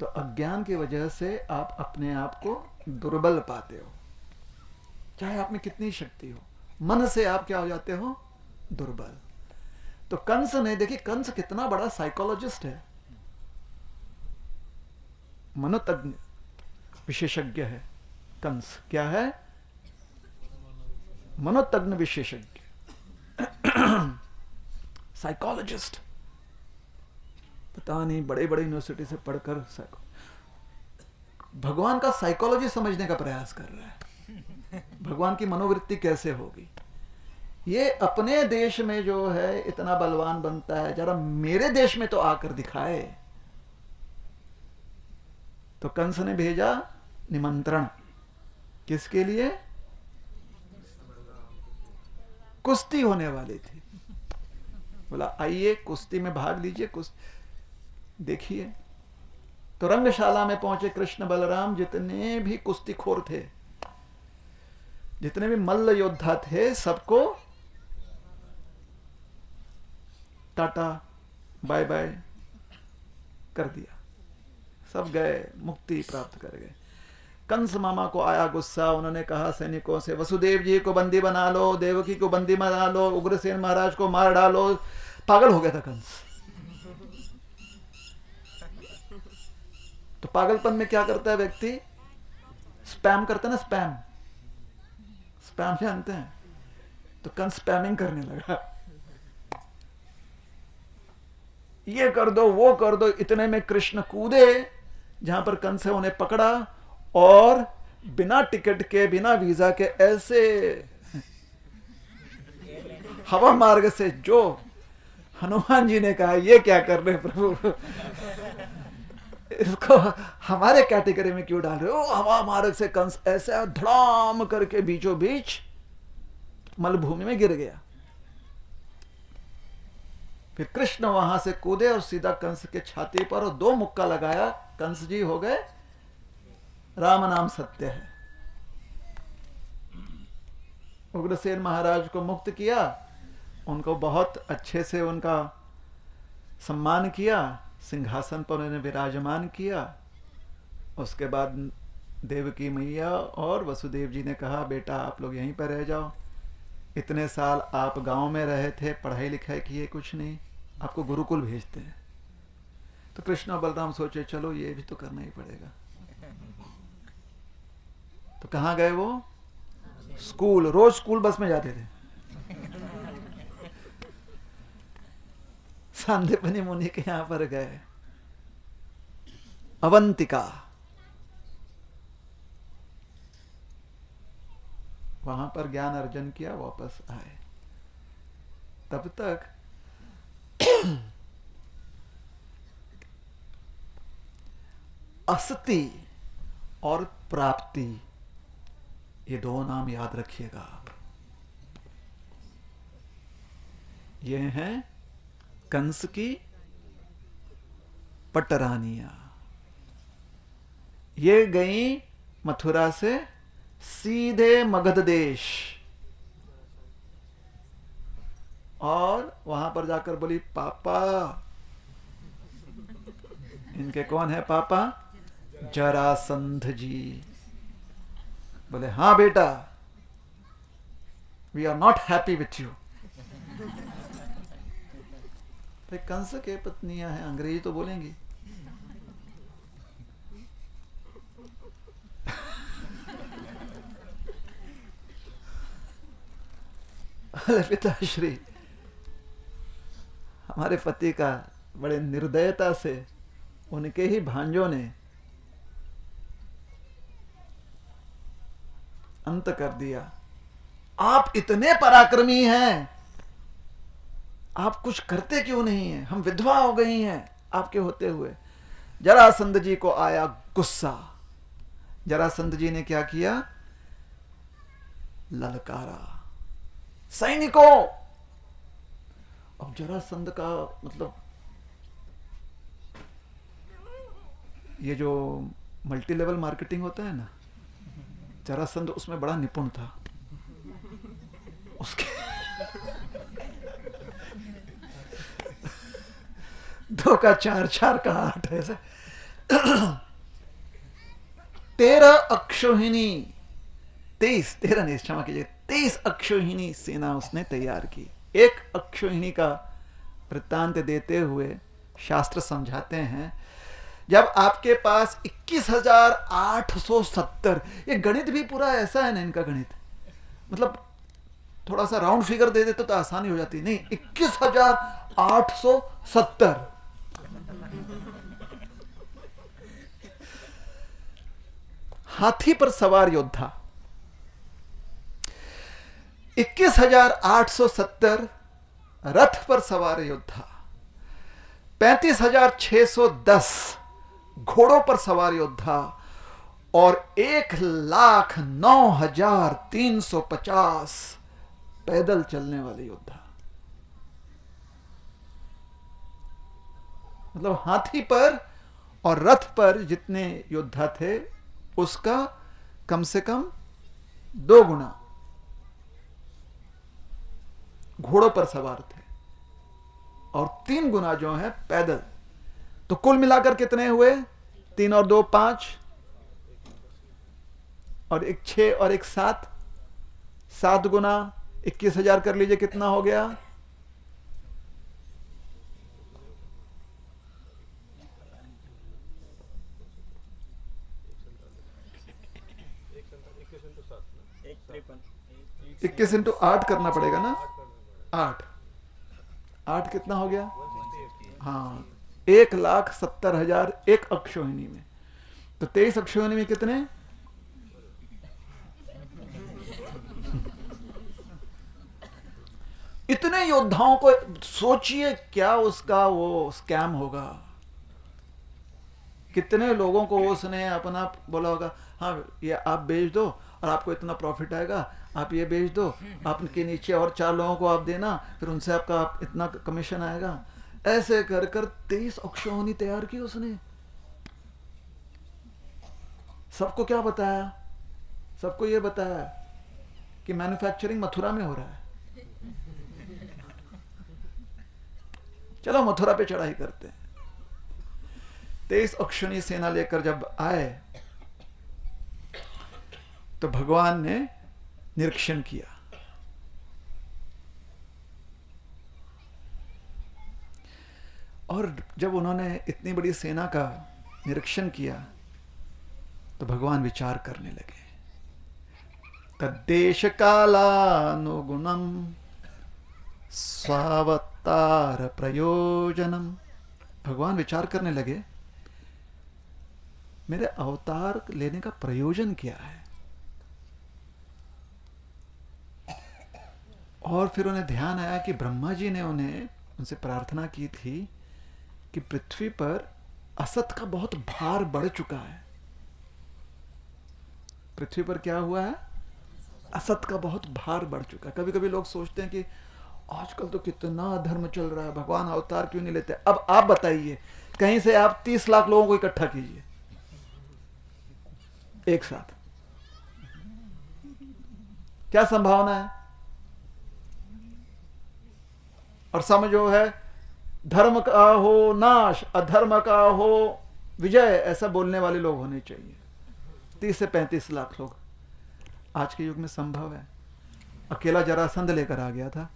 तो अज्ञान की वजह से आप अपने आप को दुर्बल पाते हो, चाहे आप में कितनी शक्ति हो, मन से आप क्या हो जाते हो, दुर्बल। तो कंस ने, देखिए कंस कितना बड़ा साइकोलॉजिस्ट है, मनोतज्ञ विशेषज्ञ है कंस। क्या है? मनोतज्ञ विशेषज्ञ, साइकोलॉजिस्ट। पता नहीं बड़े बड़े यूनिवर्सिटी से पढ़कर भगवान का साइकोलॉजी समझने का प्रयास कर रहा है, भगवान की मनोवृत्ति कैसे होगी। ये अपने देश में जो है इतना बलवान बनता है, जरा मेरे देश में तो आकर दिखाए। तो कंस ने भेजा निमंत्रण, किसके लिए? कुश्ती होने वाली थी, बोला आइए कुश्ती में भाग लीजिए, कुश्ती देखिए। तो रंगशाला में पहुंचे कृष्ण बलराम, जितने भी कुश्तीखोर थे, जितने भी मल्ल योद्धा थे, सबको टाटा बाय बाय कर दिया, सब गए, मुक्ति प्राप्त कर गए। कंस मामा को आया गुस्सा, उन्होंने कहा सैनिकों से वसुदेव जी को बंदी बना लो, देवकी को बंदी बना लो, उग्रसेन महाराज को मार डालो। पागल हो गया था कंस। तो पागलपन में क्या करता है व्यक्ति? स्पैम करता है ना, स्पैम, स्पैम जानते हैं? तो कंस स्पैमिंग करने लगा, ये कर दो वो कर दो। इतने में कृष्ण कूदे जहां पर कंस है, उन्हें पकड़ा और बिना टिकट के, बिना वीजा के, ऐसे हवा मार्ग से, जो हनुमान जी ने कहा ये क्या कर रहे प्रभु, इसको हमारे कैटेगरी में क्यों डाल रहे हो। हवा मार्ग से कंस ऐसा धड़ाम करके बीचों बीच मलभूमि में गिर गया। फिर कृष्ण वहां से कूदे और सीधा कंस के छाती पर और 2 मुक्का लगाया। कंस जी हो गए, राम नाम सत्य है। उग्रसेन महाराज को मुक्त किया, उनको बहुत अच्छे से उनका सम्मान किया, सिंहासन पर उन्हें विराजमान किया। उसके बाद देवकी मैया और वसुदेव जी ने कहा बेटा आप लोग यहीं पर रह जाओ, इतने साल आप गांव में रहे थे, पढ़ाई लिखाई किए कुछ नहीं, आपको गुरुकुल भेजते हैं। तो कृष्ण और बलराम सोचे चलो ये भी तो करना ही पड़ेगा। तो कहां गए वो? स्कूल, रोज स्कूल बस में जाते थे। सांदीपनि मुनि के यहां पर गए, अवंतिका, वहां पर ज्ञान अर्जन किया, वापस आए। तब तक अस्ति और प्राप्ति, ये 2 नाम याद रखिएगा आप। ये हैं कंस की पटरानियां। ये गई मथुरा से सीधे मगध देश, और वहां पर जाकर बोली पापा, इनके कौन है पापा? जरासंध जी। बोले हाँ बेटा, we are not happy with you. तो कंस के पत्नियां हैं, अंग्रेजी तो बोलेंगी। पिताश्री, हमारे पति का बड़े निर्दयता से उनके ही भांजों ने अंत कर दिया। आप इतने पराक्रमी हैं, आप कुछ करते क्यों नहीं हैं? हम विधवा हो गई हैं आपके होते हुए। जरासंध जी को आया गुस्सा। जरासंध जी ने क्या किया? ललकारा सैनिकों। अब जरासंध का मतलब ये जो मल्टी लेवल मार्केटिंग होता है ना, जरासंध उसमें बड़ा निपुण था। उसके 2 का 4, 4 का 8 ऐसे 13 अक्षोहिणी, 13 नहीं, क्षमा कीजिए, 23 अक्षोहिणी सेना उसने तैयार की। एक अक्षोहिणी का वृत्तांत देते हुए शास्त्र समझाते हैं, जब आपके पास 21,870, ये गणित भी पूरा ऐसा है ना इनका गणित, मतलब थोड़ा सा राउंड फिगर दे देते तो आसानी हो जाती, नहीं 21,870। हाथी पर सवार योद्धा 21,870, रथ पर सवार योद्धा 35,610, घोड़ों पर सवार योद्धा और 1,09,350 पैदल चलने वाले योद्धा। मतलब हाथी पर और रथ पर जितने योद्धा थे उसका कम से कम 2 गुना घोड़ों पर सवार थे और 3 गुना जो है पैदल। तो कुल मिलाकर कितने हुए? 3 और 2 5 और 1 6 और 1 7, 7 गुना 21,000 कर लीजिए, कितना हो गया? इक्कीस इंटू 8 करना पड़ेगा ना, 8 कितना हो गया? हाँ, 1,70,000 एक अक्षोहिणी में। तो 23 अक्षोहिणी में कितने? इतने योद्धाओं को सोचिए, क्या उसका वो स्कैम होगा। कितने लोगों को उसने अपना बोला होगा, हाँ ये आप बेच दो और आपको इतना प्रॉफिट आएगा, आप ये बेच दो, आपके नीचे और 4 लोगों को आप देना, फिर उनसे आपका इतना कमीशन आएगा। ऐसे कर कर 23 अक्षौहिणी तैयार की उसने। सबको क्या बताया? सबको ये बताया कि मैन्युफैक्चरिंग मथुरा में हो रहा है, चलो मथुरा पे चढ़ाई करते हैं। 23 अक्षौहिणी सेना लेकर जब आए तो भगवान ने निरीक्षण किया। और जब उन्होंने इतनी बड़ी सेना का निरीक्षण किया तो भगवान विचार करने लगे। तद्देश कालानुगुणम स्वावतार प्रयोजनम। भगवान विचार करने लगे, मेरे अवतार लेने का प्रयोजन क्या है। और फिर उन्हें ध्यान आया कि ब्रह्मा जी ने उनसे प्रार्थना की थी कि पृथ्वी पर असत का बहुत भार बढ़ चुका है। पृथ्वी पर क्या हुआ है? असत का बहुत भार बढ़ चुका है। कभी कभी लोग सोचते हैं कि आजकल तो कितना धर्म चल रहा है, भगवान अवतार क्यों नहीं लेते। अब आप बताइए, कहीं से आप 30 लाख लोगों को इकट्ठा कीजिए एक साथ, क्या संभावना है? और समझो है, धर्म का हो नाश, अधर्म का हो विजय, ऐसा बोलने वाले लोग होने चाहिए। 30 से 35 लाख लोग आज के युग में संभव है। अकेला जरासंध लेकर आ गया था।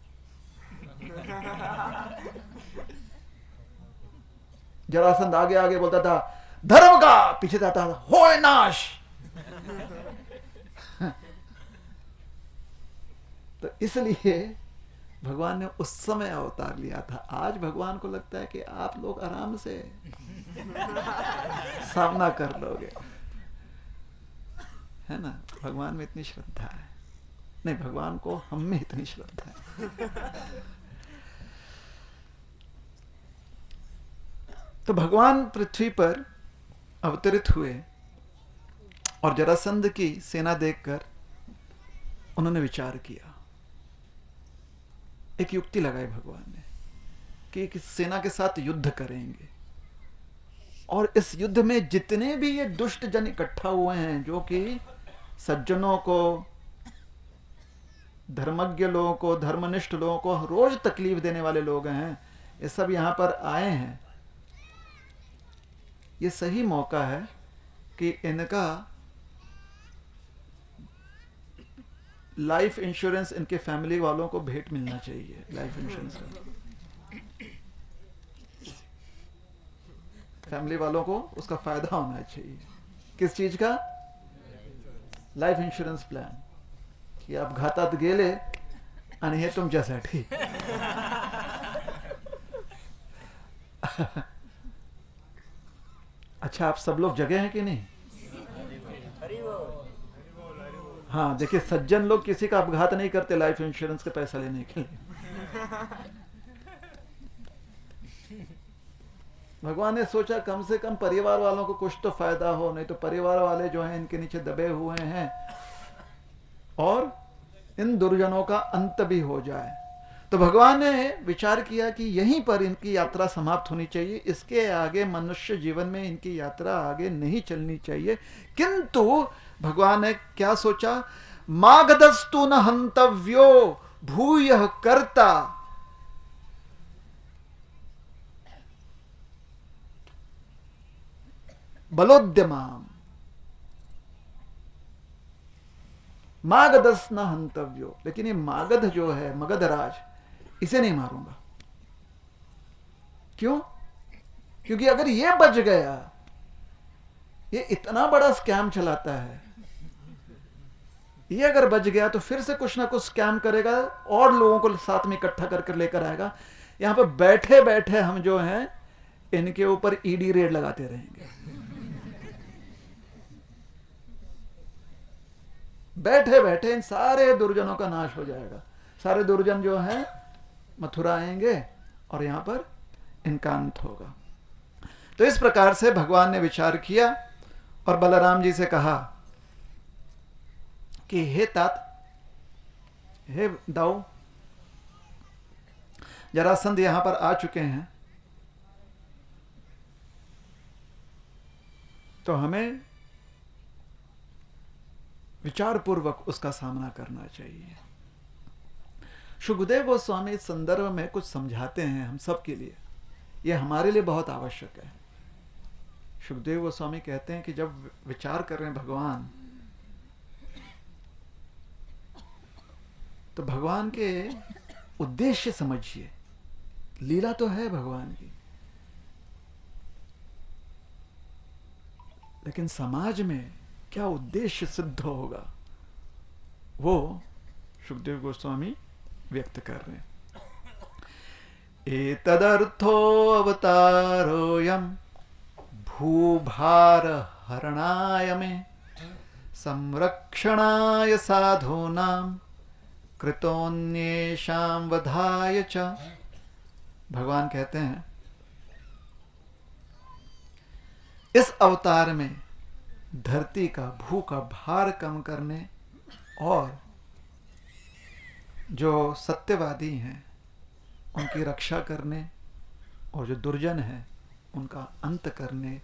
जरासंध आगे आगे बोलता था धर्म का, पीछे जाता था होए नाश। तो इसलिए भगवान ने उस समय अवतार लिया था। आज भगवान को लगता है कि आप लोग आराम से सामना कर लोगे, है ना। भगवान में इतनी श्रद्धा है। नहीं, भगवान को हम में इतनी श्रद्धा है। तो भगवान पृथ्वी पर अवतरित हुए और जरासंध की सेना देखकर उन्होंने विचार किया। एक युक्ति लगाई भगवान ने कि एक सेना के साथ युद्ध करेंगे और इस युद्ध में जितने भी ये दुष्ट जन इकट्ठा हुए हैं, जो कि सज्जनों को धर्मज्ञ लोगों को, धर्मनिष्ठ लोगों को रोज तकलीफ देने वाले लोग हैं, ये सब यहाँ पर आए हैं। ये सही मौका है कि इनका लाइफ इंश्योरेंस इनके फैमिली वालों को भेंट मिलना चाहिए। लाइफ इंश्योरेंस का फैमिली वालों को उसका फायदा होना चाहिए। किस चीज का? लाइफ इंश्योरेंस प्लान, कि अपघातात गेले आणि हे तुमच्यासाठी। अच्छा, आप सब लोग जगह हैं कि नहीं? हाँ, देखिए, सज्जन लोग किसी का अपघात नहीं करते लाइफ इंश्योरेंस का पैसा लेने के लिए। भगवान ने सोचा कम से कम परिवार वालों को कुछ तो फायदा हो, नहीं तो परिवार वाले जो हैं इनके नीचे दबे हुए हैं और इन दुर्जनों का अंत भी हो जाए। तो भगवान ने विचार किया कि यहीं पर इनकी यात्रा समाप्त होनी चाहिए, इसके आगे मनुष्य जीवन में इनकी यात्रा आगे नहीं चलनी चाहिए। किंतु भगवान ने क्या सोचा? मागधस्तु न हंतव्यो भूयः कर्ता। बलोद्यमाम मागधस न हंतव्यो। लेकिन ये मागध जो है, मगधराज, इसे नहीं मारूंगा। क्यों? क्योंकि अगर ये बच गया, ये इतना बड़ा स्कैम चलाता है, ये अगर बच गया तो फिर से कुछ ना कुछ स्कैम करेगा और लोगों को साथ में इकट्ठा करके लेकर आएगा। यहां पर बैठे बैठे हम जो हैं इनके ऊपर ईडी रेड लगाते रहेंगे। बैठे बैठे इन सारे दुर्जनों का नाश हो जाएगा। सारे दुर्जन जो हैं मथुरा आएंगे और यहां पर इनका अंत होगा। तो इस प्रकार से भगवान ने विचार किया और बलराम जी से कहा कि हे तात, हे दाऊ, जरासंध यहां पर आ चुके हैं, तो हमें विचारपूर्वक उसका सामना करना चाहिए। सुखदेव गोस्वामी इस संदर्भ में कुछ समझाते हैं हम सब के लिए, यह हमारे लिए बहुत आवश्यक है। सुखदेव गोस्वामी कहते हैं कि जब विचार कर रहे हैं भगवान, तो भगवान के उद्देश्य समझिए। लीला तो है भगवान की, लेकिन समाज में क्या उद्देश्य सिद्ध होगा, वो सुखदेव गोस्वामी व्यक्त कर रहे हैं। एतदर्थो अवतारोऽयं भूभार हरणाय मे संरक्षणाय साधूनां कृतोन्येषां वधाय च। भगवान कहते हैं इस अवतार में धरती का, भू का भार कम करने और जो सत्यवादी हैं उनकी रक्षा करने और जो दुर्जन हैं उनका अंत करने,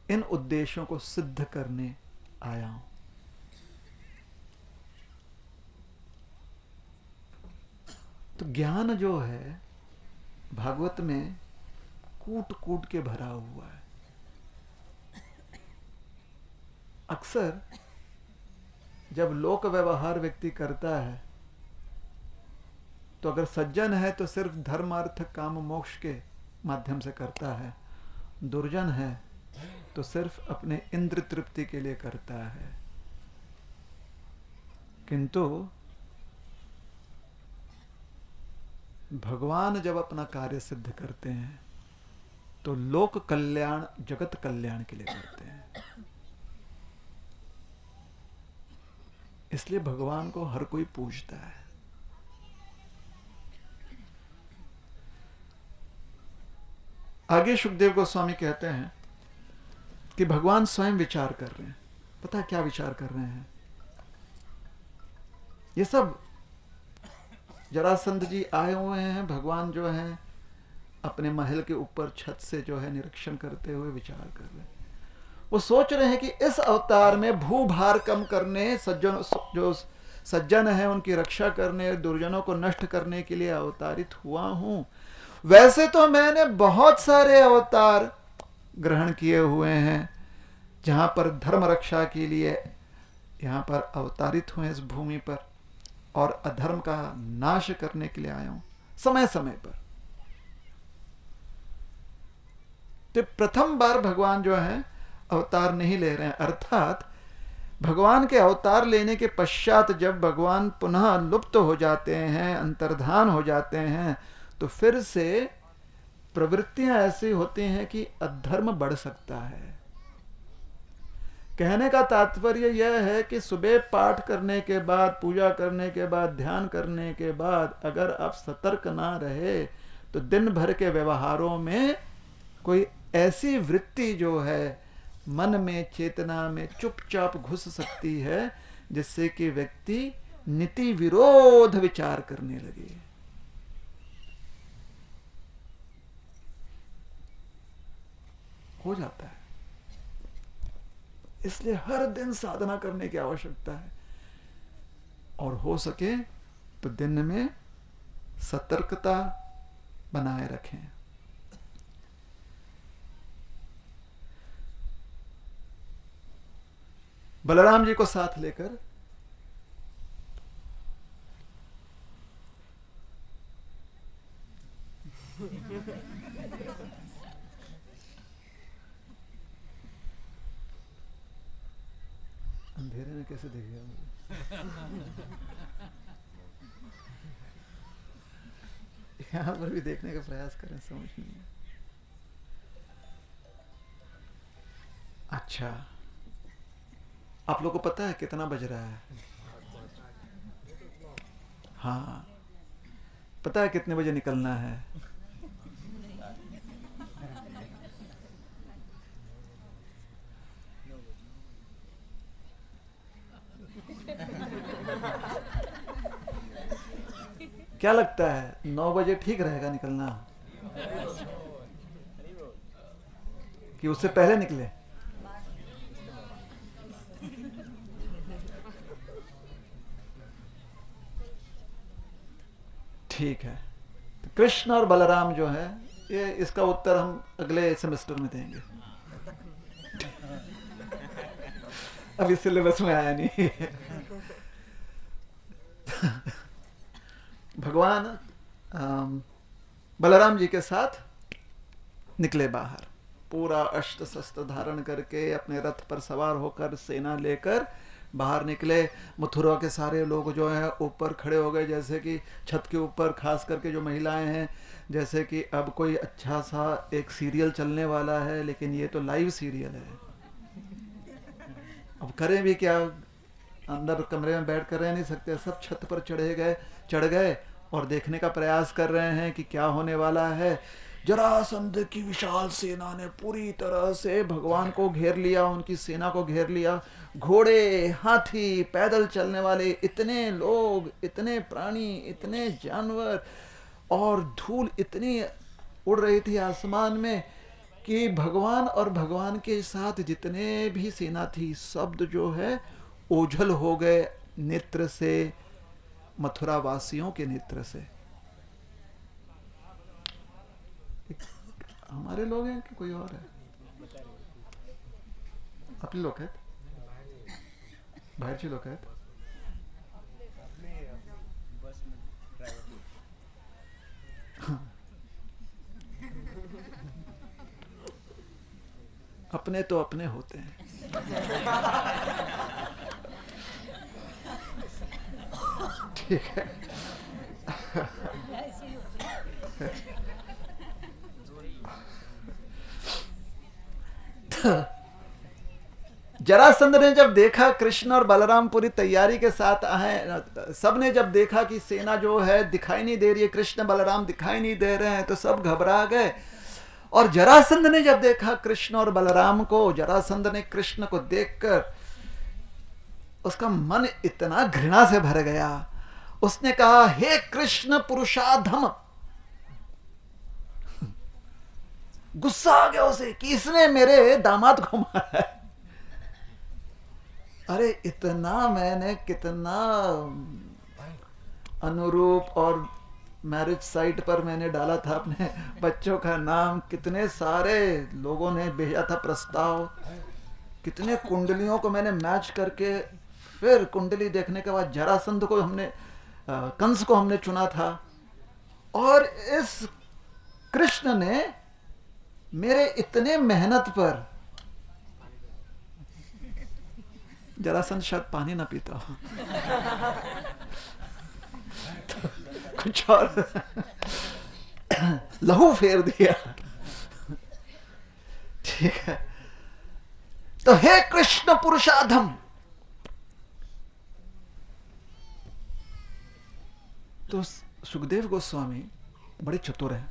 इन उद्देश्यों को सिद्ध करने आया हूं। तो ज्ञान जो है भागवत में कूट कूट के भरा हुआ है। अक्सर जब लोक व्यवहार व्यक्ति करता है तो अगर सज्जन है तो सिर्फ धर्म अर्थ काम मोक्ष के माध्यम से करता है, दुर्जन है तो सिर्फ अपने इंद्र तृप्ति के लिए करता है। किंतु भगवान जब अपना कार्य सिद्ध करते हैं तो लोक कल्याण, जगत कल्याण के लिए करते हैं। इसलिए भगवान को हर कोई पूजता है। आगे सुखदेव गोस्वामी कहते हैं कि भगवान स्वयं विचार कर रहे हैं। पता है क्या विचार कर रहे हैं? ये सब जरासंध जी आए हुए हैं, भगवान जो है अपने महल के ऊपर छत से जो है निरीक्षण करते हुए विचार कर रहे हैं। वो सोच रहे हैं कि इस अवतार में भूभार कम करने, सज्जन जो सज्जन हैं उनकी रक्षा करने, दुर्जनों को नष्ट करने के लिए अवतारित हुआ हूं। वैसे तो मैंने बहुत सारे अवतार ग्रहण किए हुए हैं, जहां पर धर्म रक्षा के लिए यहां पर अवतारित हुए इस भूमि पर, और अधर्म का नाश करने के लिए आया हूं समय समय पर। तो प्रथम बार भगवान जो है अवतार नहीं ले रहे हैं, अर्थात भगवान के अवतार लेने के पश्चात जब भगवान पुनः लुप्त हो जाते हैं, अंतर्धान हो जाते हैं, तो फिर से प्रवृत्तियां ऐसी होती हैं कि अधर्म बढ़ सकता है। कहने का तात्पर्य यह है कि सुबह पाठ करने के बाद, पूजा करने के बाद, ध्यान करने के बाद अगर आप सतर्क ना रहे तो दिन भर के व्यवहारों में कोई ऐसी वृत्ति जो है मन में, चेतना में चुपचाप घुस सकती है, जिससे कि व्यक्ति नीति विरोध विचार करने लगे। हो जाता है। इसलिए हर दिन साधना करने की आवश्यकता है, और हो सके तो दिन में सतर्कता बनाए रखें। बलराम जी को साथ लेकर अंधेरे में कैसे देख गया मुझे? यहां पर भी देखने का प्रयास करें, समझ नहीं है। अच्छा, आप लोगों को पता है कितना बज रहा है? हाँ, पता है कितने बजे निकलना है? क्या लगता है 9 बजे ठीक रहेगा निकलना, कि उससे पहले निकले? ठीक है। तो कृष्ण और बलराम जो है, ये इसका उत्तर हम अगले सेमेस्टर में देंगे। अभी सिलेबस में आया नहीं। भगवान बलराम जी के साथ निकले बाहर, पूरा अस्त्र शस्त्र धारण करके, अपने रथ पर सवार होकर, सेना लेकर बाहर निकले। मथुरा के सारे लोग जो हैं ऊपर खड़े हो गए, जैसे कि छत के ऊपर, खास करके जो महिलाएं हैं, जैसे कि अब कोई अच्छा सा एक सीरियल चलने वाला है, लेकिन ये तो लाइव सीरियल है। अब करें भी क्या, अंदर कमरे में बैठ कर रह नहीं सकते, सब छत पर चढ़ गए और देखने का प्रयास कर रहे हैं कि क्या होने वाला है। जरासंध की विशाल सेना ने पूरी तरह से भगवान को घेर लिया, उनकी सेना को घेर लिया। घोड़े, हाथी, पैदल चलने वाले, इतने लोग, इतने प्राणी, इतने जानवर, और धूल इतनी उड़ रही थी आसमान में कि भगवान और भगवान के साथ जितने भी सेना थी, शब्द जो है ओझल हो गए नेत्र से, मथुरा वासियों के नेत्र से। हमारे लोग हैं कि कोई और है? अपने लोग हैं, बाहरचे लोग हैं। अपने तो अपने होते हैं। ठीक है। जरासंध ने जब देखा कृष्ण और बलराम पूरी तैयारी के साथ आए, सबने जब देखा कि सेना जो है दिखाई नहीं दे रही है, कृष्ण बलराम दिखाई नहीं दे रहे हैं, तो सब घबरा गए। और जरासंध ने जब देखा कृष्ण और बलराम को, जरासंध ने कृष्ण को देखकर उसका मन इतना घृणा से भर गया, उसने कहा, हे कृष्ण पुरुषाधम। गुस्सा आ गया उसे कि इसने मेरे दामाद को मारा है। अरे इतना मैंने कितना अनुरूप और मैरिज साइट पर मैंने डाला था अपने बच्चों का नाम, कितने सारे लोगों ने भेजा था प्रस्ताव, कितने कुंडलियों को मैंने मैच करके, फिर कुंडली देखने के बाद जरासंध को हमने कंस को हमने चुना था। और इस कृष्ण ने मेरे इतने मेहनत पर, जरासंध शायद पानी ना पीता हो तो कुछ और लहू फेर दिया। ठीक है, तो हे कृष्ण पुरुषाधम, तो सुखदेव गोस्वामी बड़े चतुर हैं।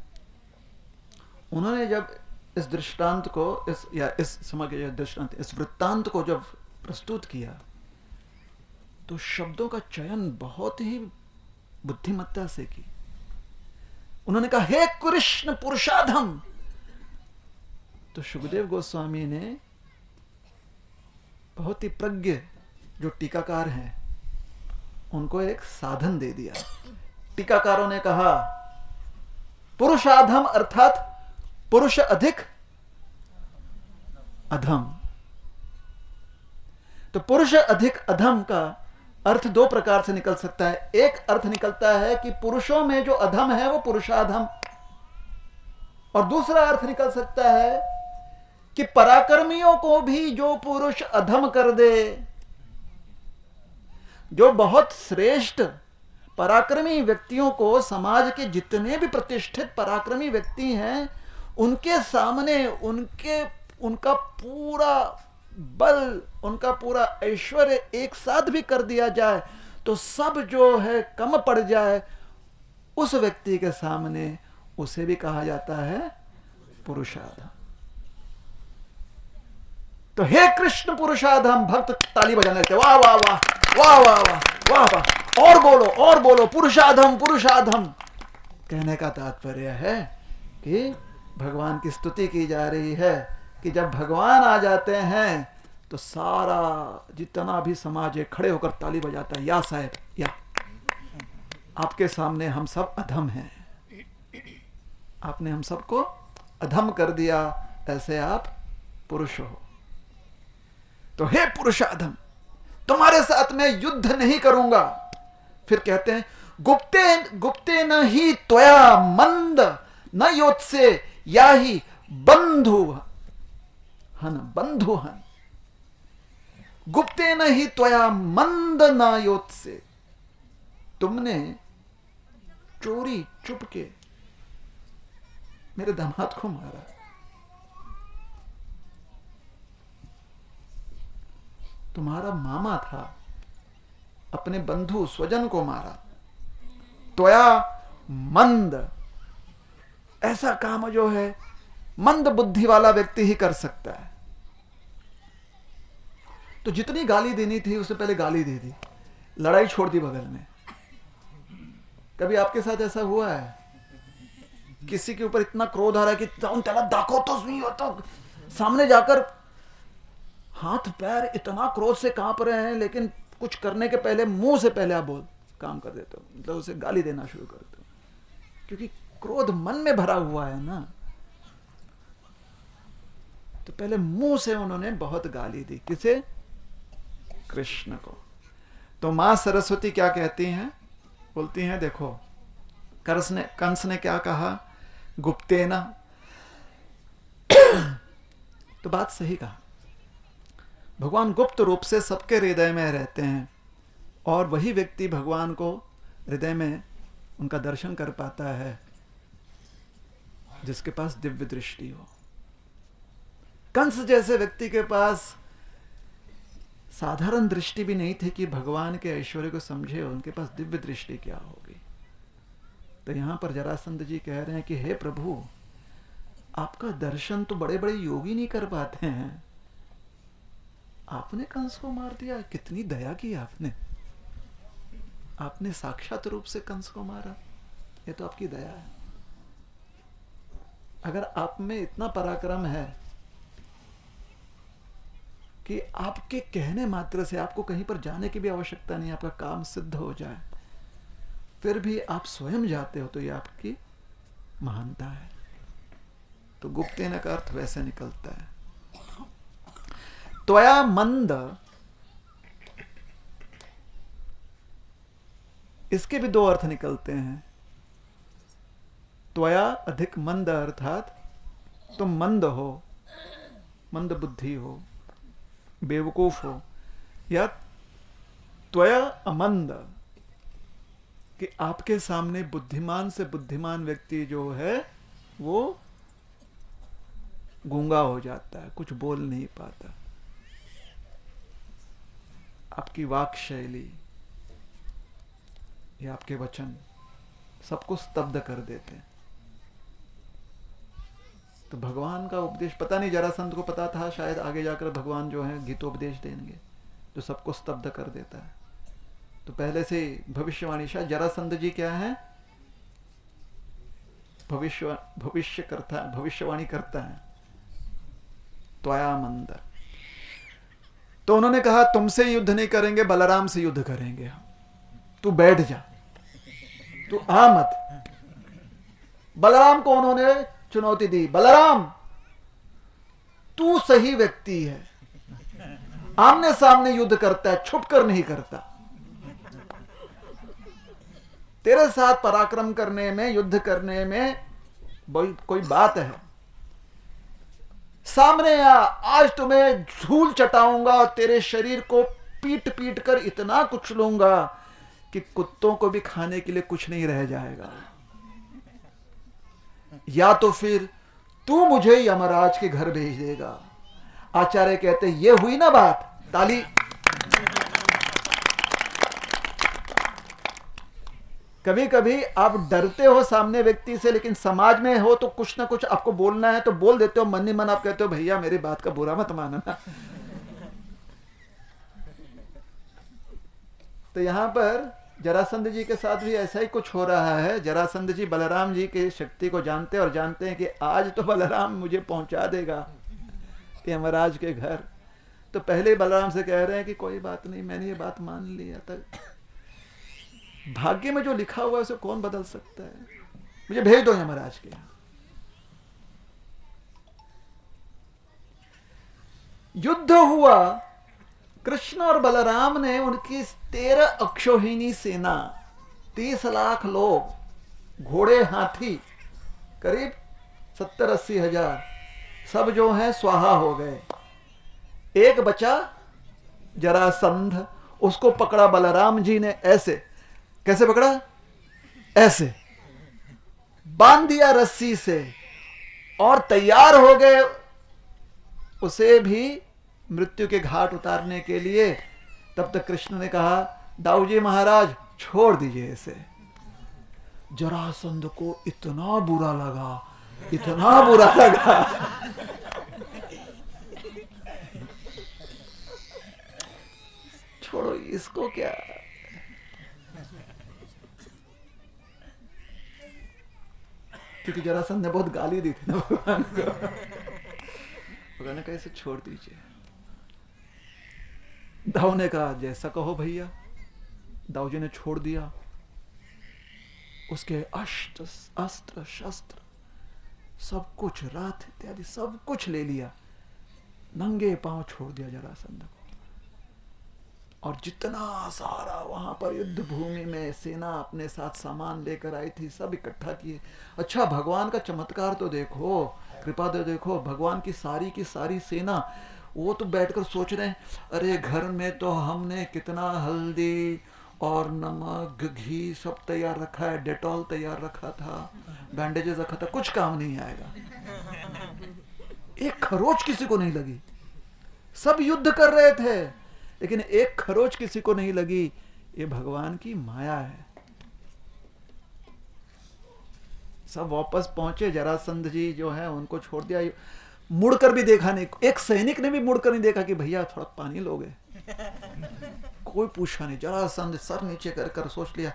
उन्होंने जब इस दृष्टांत को, इस वृत्तांत को जब प्रस्तुत किया, तो शब्दों का चयन बहुत ही बुद्धिमत्ता से की। उन्होंने कहा हे कृष्ण पुरुषाधम, तो सुखदेव गोस्वामी ने बहुत ही प्रज्ञ जो टीकाकार हैं उनको एक साधन दे दिया। टीकाकारों ने कहा पुरुषाधम अर्थात पुरुष अधिक अधम। तो पुरुष अधिक अधम का अर्थ दो प्रकार से निकल सकता है। एक अर्थ निकलता है कि पुरुषों में जो अधम है वो पुरुषाधम, और दूसरा अर्थ निकल सकता है कि पराक्रमियों को भी जो पुरुष अधम कर दे, जो बहुत श्रेष्ठ पराक्रमी व्यक्तियों को, समाज के जितने भी प्रतिष्ठित पराक्रमी व्यक्ति हैं उनके सामने उनका पूरा बल, उनका पूरा ऐश्वर्य एक साथ भी कर दिया जाए तो सब जो है कम पड़ जाए, उस व्यक्ति के सामने उसे भी कहा जाता है पुरुषाधम। तो हे कृष्ण पुरुषाधम, भक्त ताली बजाने लगते, वाह वाह वाह वाह वाह वाह वाह वाह, और बोलो पुरुषाधम पुरुषाधम। कहने का तात्पर्य है कि भगवान की स्तुति की जा रही है कि जब भगवान आ जाते हैं तो सारा जितना भी समाज है खड़े होकर ताली बजाता है, या साहब, या आपके सामने हम सब अधम हैं, आपने हम सबको अधम कर दिया, ऐसे आप पुरुष हो। तो हे पुरुषाधम, तुम्हारे साथ मैं युद्ध नहीं करूंगा। फिर कहते हैं गुप्ते न ही त्वया मंद न योत्से या ही बंधु हन। गुप्ते न ही त्वया मंद न योत्से, तुमने चोरी चुपके मेरे दामाद को मारा, तुम्हारा मामा था, अपने बंधु स्वजन को मारा। त्वया मंद, ऐसा काम जो है मंद बुद्धि वाला व्यक्ति ही कर सकता है। तो जितनी गाली देनी थी उससे पहले गाली दे दी, लड़ाई छोड़ दी बगल में। कभी आपके साथ ऐसा हुआ है? किसी के ऊपर इतना क्रोध आ रहा है कि त्याला दाखवतोच मी, तो सामने जाकर हाथ पैर इतना क्रोध से कांप रहे हैं, लेकिन कुछ करने के पहले मुंह से पहले आप काम कर देते हो, मतलब उसे गाली देना शुरू कर दो, क्योंकि क्रोध मन में भरा हुआ है ना। तो पहले मुंह से उन्होंने बहुत गाली दी, किसे? कृष्ण को। तो मां सरस्वती क्या कहती हैं? बोलती हैं देखो, कंस ने क्या कहा? गुप्तेना। तो बात सही कहा, भगवान गुप्त रूप से सबके हृदय में रहते हैं, और वही व्यक्ति भगवान को हृदय में उनका दर्शन कर पाता है जिसके पास दिव्य दृष्टि हो। कंस जैसे व्यक्ति के पास साधारण दृष्टि भी नहीं थी कि भगवान के ऐश्वर्य को समझे, उनके पास दिव्य दृष्टि क्या होगी। तो यहां पर जरासंध जी कह रहे हैं कि हे प्रभु, आपका दर्शन तो बड़े बड़े योगी नहीं कर पाते हैं, आपने कंस को मार दिया, कितनी दया की आपने, आपने साक्षात रूप से कंस को मारा, ये तो आपकी दया है। अगर आप में इतना पराक्रम है कि आपके कहने मात्र से आपको कहीं पर जाने की भी आवश्यकता नहीं, आपका काम सिद्ध हो जाए, फिर भी आप स्वयं जाते हो, तो ये आपकी महानता है। तो गुप्तेन का अर्थ वैसे निकलता है। त्वया मंद, इसके भी दो अर्थ निकलते हैं। त्वया अधिक मंद, अर्थात तुम मंद हो, मंद बुद्धि हो, बेवकूफ हो, या त्वया अमंद, कि आपके सामने बुद्धिमान से बुद्धिमान व्यक्ति जो है वो गूंगा हो जाता है, कुछ बोल नहीं पाता। आपकी वाक शैली या आपके वचन सबको स्तब्ध कर देते हैं। तो भगवान का उपदेश, पता नहीं जरासंध को पता था, शायद आगे जाकर भगवान जो है गीतोपदेश देंगे जो सबको स्तब्ध कर देता है। तो पहले से भविष्यवाणी, शायद जरासंध जी क्या है, भविष्यवाणी करता है। त्वया मंद, तो उन्होंने कहा तुमसे युद्ध नहीं करेंगे, बलराम से युद्ध करेंगे हम, तू बैठ जा, तू आ मत। बलराम को उन्होंने चुनौती दी, बलराम तू सही व्यक्ति है, आमने सामने युद्ध करता है, छुप कर नहीं करता। तेरे साथ पराक्रम करने में, युद्ध करने में कोई बात है, सामने आ, आज तुम्हें धूल चटाऊंगा और तेरे शरीर को पीट पीट कर इतना कुचलूंगा कि कुत्तों को भी खाने के लिए कुछ नहीं रह जाएगा। या तो फिर तू मुझे यमराज के घर भेज देगा। आचार्य कहते ये हुई ना बात, ताली। कभी कभी आप डरते हो सामने व्यक्ति से, लेकिन समाज में हो तो कुछ ना कुछ आपको बोलना है तो बोल देते हो, मन ही मन आप कहते हो भैया मेरी बात का बुरा मत मानना। तो यहां पर जरासंध जी के साथ भी ऐसा ही कुछ हो रहा है। जरासंध जी बलराम जी की शक्ति को जानते हैं और जानते हैं कि आज तो बलराम मुझे पहुंचा देगा यमराज के घर। तो पहले बलराम से कह रहे हैं कि कोई बात नहीं, मैंने ये बात मान लिया था, भाग्य में जो लिखा हुआ है उसे कौन बदल सकता है, मुझे भेज दो यमराज के यहां। युद्ध हुआ, कृष्ण और बलराम ने उनकी 13 अक्षौहिणी सेना, 30 लाख लोग, घोड़े हाथी करीब 70-80 हजार, सब जो हैं स्वाहा हो गए। एक बचा जरासंध, उसको पकड़ा बलराम जी ने, ऐसे, कैसे पकड़ा, ऐसे बांध दिया रस्सी से और तैयार हो गए उसे भी मृत्यु के घाट उतारने के लिए। तब तक कृष्ण ने कहा दाऊजी महाराज छोड़ दीजिए इसे। जरासंध को इतना बुरा लगा, इतना बुरा लगा, छोड़ो इसको, क्या क्योंकि जरासंध ने बहुत गाली दी थी ना भगवान को। भगवान ने कहा इसे छोड़ दीजिए। दाऊ ने कहा जैसा कहो भैया। दाऊ जी ने छोड़ दिया। उसके अस्त्र शस्त्र सब कुछ, रथ इत्यादि सब कुछ ले लिया, नंगे पांव छोड़ दिया जरासंध को। और जितना सारा वहां पर युद्ध भूमि में सेना अपने साथ सामान लेकर आई थी सब इकट्ठा किए। अच्छा, भगवान का चमत्कार तो देखो, कृपा तो देखो, भगवान की सारी सेना, वो तो बैठकर सोच रहे हैं अरे घर में तो हमने कितना हल्दी और नमक घी सब तैयार रखा है, डेटॉल तैयार रखा था, बैंडेजेस रखा था, कुछ काम नहीं आएगा। एक खरोच किसी को नहीं लगी। सब युद्ध कर रहे थे लेकिन एक खरोच किसी को नहीं लगी। ये भगवान की माया है। सब वापस पहुंचे। जरासंध जी जो है उनको छोड़ दिया, मुड़कर भी देखा नहीं। एक सैनिक ने भी मुड़कर नहीं देखा कि भैया थोड़ा पानी लोगे, कोई पूछा नहीं। जरासंध सर नीचे कर कर सोच लिया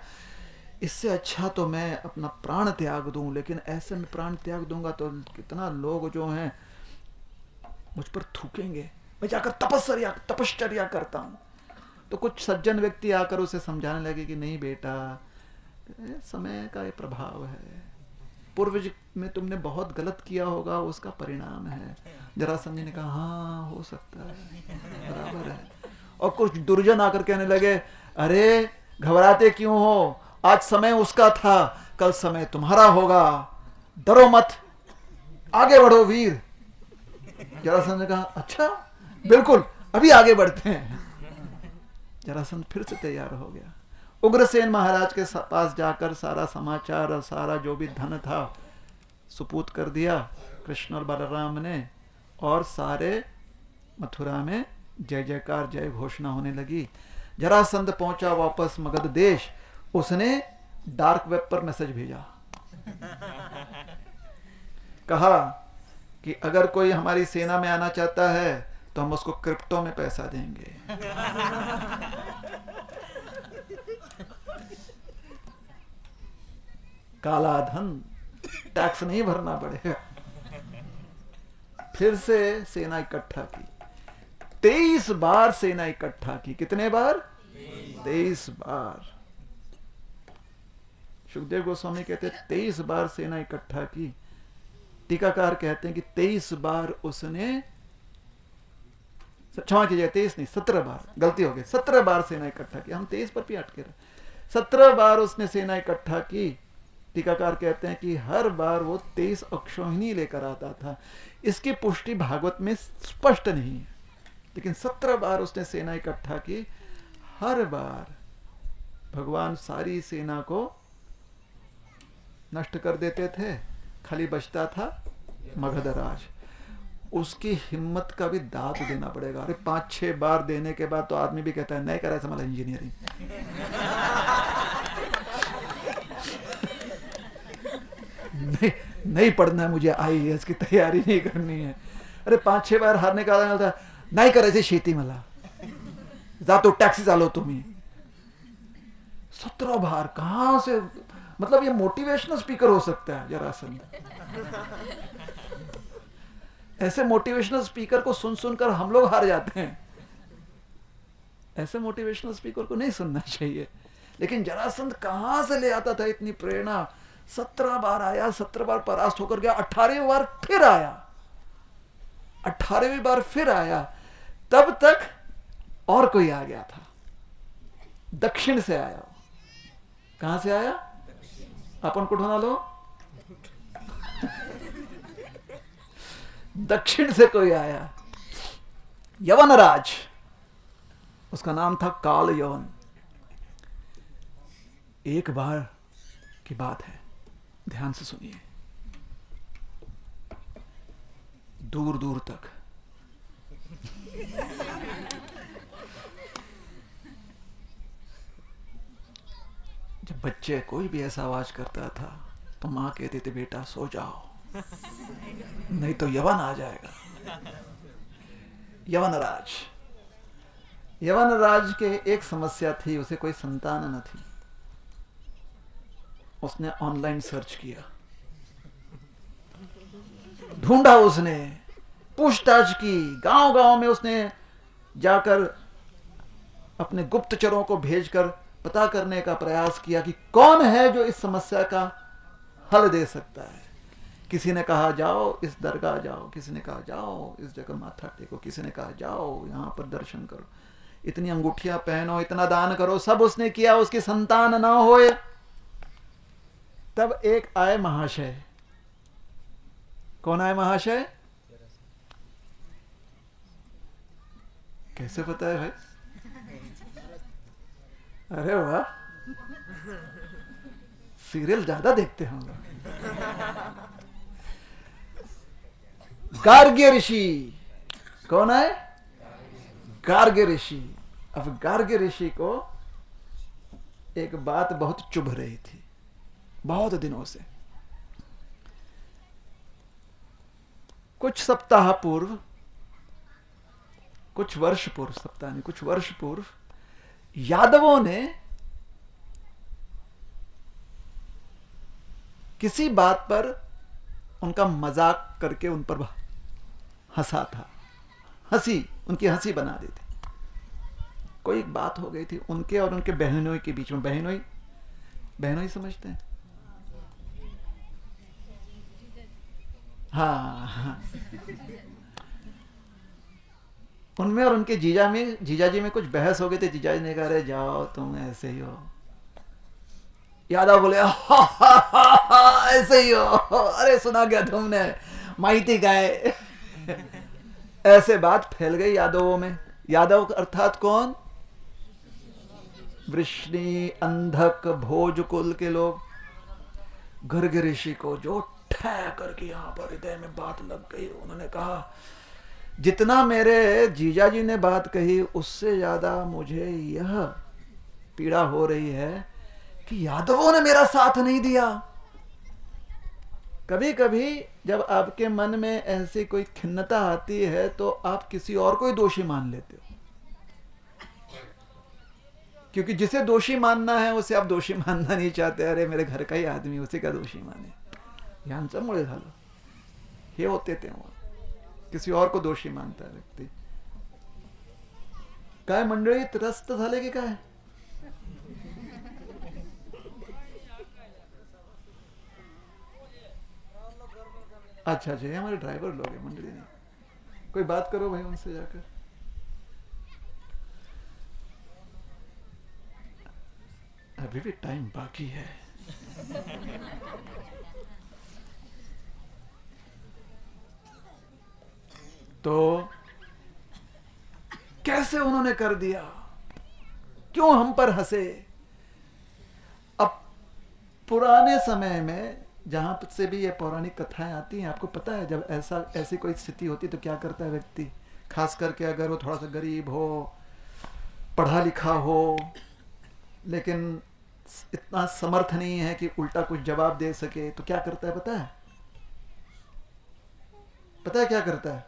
इससे अच्छा तो मैं अपना प्राण त्याग दूं, लेकिन ऐसे में प्राण त्याग दूंगा तो कितना लोग जो हैं मुझ पर थूकेंगे, मैं जाकर तपश्चर्या करता हूं। तो कुछ सज्जन व्यक्ति आकर उसे समझाने लगे कि नहीं बेटा, समय का ये प्रभाव है, पूर्व में तुमने बहुत गलत किया होगा, उसका परिणाम है। जरासंध ने कहा हाँ हो सकता है, बराबर है। और कुछ दुर्जन आकर कहने लगे अरे घबराते क्यों हो, आज समय उसका था, कल समय तुम्हारा होगा, डरो मत, आगे बढ़ो वीर। जरासंध ने कहा अच्छा बिल्कुल, अभी आगे बढ़ते हैं। जरासंध फिर से तैयार हो गया। उग्रसेन महाराज के पास जाकर सारा समाचार और सारा जो भी धन था सुपूत कर दिया कृष्ण और बलराम ने, और सारे मथुरा में जय जयकार जय घोषणा होने लगी। जरासंध पहुंचा वापस मगध देश, उसने डार्क वेब पर मैसेज भेजा, कहा कि अगर कोई हमारी सेना में आना चाहता है तो हम उसको क्रिप्टो में पैसा देंगे। काला धन, टैक्स नहीं भरना पड़ेगा। फिर से सेना इकट्ठा की, 23 बार सेना इकट्ठा की। कितने बार? 23 बार। सुखदेव गोस्वामी कहते 23 बार सेना इकट्ठा की। टीकाकार कहते हैं कि 23 बार उसने, क्षमा कीजिए 23 नहीं 17 बार, गलती हो गई, 17 बार सेना इकट्ठा की। हम 23 पर भी अटके रहे। 17 बार उसने सेना इकट्ठा की। टीकाकार कहते हैं कि हर बार वो 23 अक्षौहिणी लेकर आता था। इसकी पुष्टि भागवत में स्पष्ट नहीं है, लेकिन 17 बार उसने सेना इकट्ठा की। हर बार भगवान सारी सेना को नष्ट कर देते थे, खाली बचता था मगधराज। उसकी हिम्मत का भी दाद देना पड़ेगा। अरे 5-6 बार देने के बाद तो आदमी भी कहता है नहीं करा समझ इंजीनियरिंग। नहीं पढ़ना है मुझे, IAS की तैयारी नहीं करनी है। अरे 5-6 बार हारने का आदमी नहीं करायचे शेती मला, जातो टॅक्सी चालव तुम्ही। 17 बार कहां से, मतलब ये मोटिवेशनल स्पीकर हो सकता है जरासंध। ऐसे मोटिवेशनल स्पीकर को सुन सुनकर हम लोग हार जाते हैं। ऐसे मोटिवेशनल स्पीकर को नहीं सुनना चाहिए। लेकिन जरासंध कहां से ले आता था इतनी प्रेरणा। 17 बार आया, 17 बार परास्त होकर गया, 18वीं बार फिर आया, 18वीं बार फिर आया। तब तक और कोई आ गया था, दक्षिण से आया। कहां से आया? अपन कुठून आलो? दक्षिण से कोई आया, यवनराज। उसका नाम था काल यवन। एक बार की बात है, ध्यान से सुनिए। दूर दूर तक जब बच्चे कोई भी ऐसा आवाज करता था तो मां कहती थी बेटा सो जाओ, नहीं तो यवन आ जाएगा। यवनराज, यवनराज के एक समस्या थी, उसे कोई संतान न थी। उसने ऑनलाइन सर्च किया, ढूंढा, उसने पूछताछ की, गांव गांव में उसने जाकर अपने गुप्तचरों को भेजकर पता करने का प्रयास किया कि कौन है जो इस समस्या का हल दे सकता है। किसी ने कहा जाओ इस दरगाह जाओ, किसी ने कहा जाओ इस जगह माथा टेको, किसी ने कहा जाओ यहां पर दर्शन करो, इतनी अंगूठियां पहनो, इतना दान करो। सब उसने किया, उसकी संतान ना होए। तब एक आए महाशय। कौन आए महाशय? कैसे पता है भाई? अरे वाह, सीरियल ज्यादा देखते हम लोग। गार्ग्य ऋषि। कौन है? गार्ग्य ऋषि। अब गार्ग्य ऋषि को एक बात बहुत चुभ रही थी बहुत दिनों से। कुछ सप्ताह पूर्व, कुछ वर्ष पूर्व, सप्ताह नहीं कुछ वर्ष पूर्व, यादवों ने किसी बात पर उनका मजाक करके उन पर हंसा था। हंसी, उनकी हंसी बना दी थी। कोई एक बात हो गई थी उनके और उनके बहनोई के बीच में। बहनोई, बहनोई समझते हैं? हाँ हाँ, उनमें और उनके जीजाजी में कुछ बहस हो गई थी। जीजाजी ने कहा, अरे जाओ तुम ऐसे ही हो। यादव बोले, हा हा हा हा, ऐसे ही हो, अरे सुना क्या तुमने, माइती गाय। ऐसे बात फैल गई यादवों में। यादव अर्थात कौन? वृष्णि, अंधक, भोजकुल के लोग। गर्ग ऋषि को जो ठह करके यहां पर हृदय में बात लग गई। उन्होंने कहा, जितना मेरे जीजाजी ने बात कही उससे ज्यादा मुझे यह पीड़ा हो रही है कि यादवों ने मेरा साथ नहीं दिया। कभी कभी जब आपके मन में ऐसी कोई खिन्नता आती है तो आप किसी और को ही दोषी मान लेते हो, क्योंकि जिसे दोषी मानना है उसे आप दोषी मानना नहीं चाहते। अरे मेरे घर का ही आदमी, उसी का दोषी माने। यांच्यामुळे झालं हे होते तेव्हा किसी और को दोषी मानता है व्यक्ति। काय मंडळी त्रस्त झाले की काय? अच्छा अच्छा, ये हमारे ड्राइवर लोग हैं, मंडली नहीं। कोई बात करो भाई उनसे जाकर। अभी भी टाइम बाकी है। तो कैसे उन्होंने कर दिया, क्यों हम पर हंसे? अब पुराने समय में जहां से भी ये पौराणिक कथाएं आती हैं, आपको पता है जब ऐसी कोई स्थिति होती तो क्या करता है व्यक्ति? खास करके अगर वो थोड़ा सा गरीब हो, पढ़ा लिखा हो, लेकिन इतना समर्थ नहीं है कि उल्टा कुछ जवाब दे सके, तो क्या करता है पता है? पता है क्या करता है?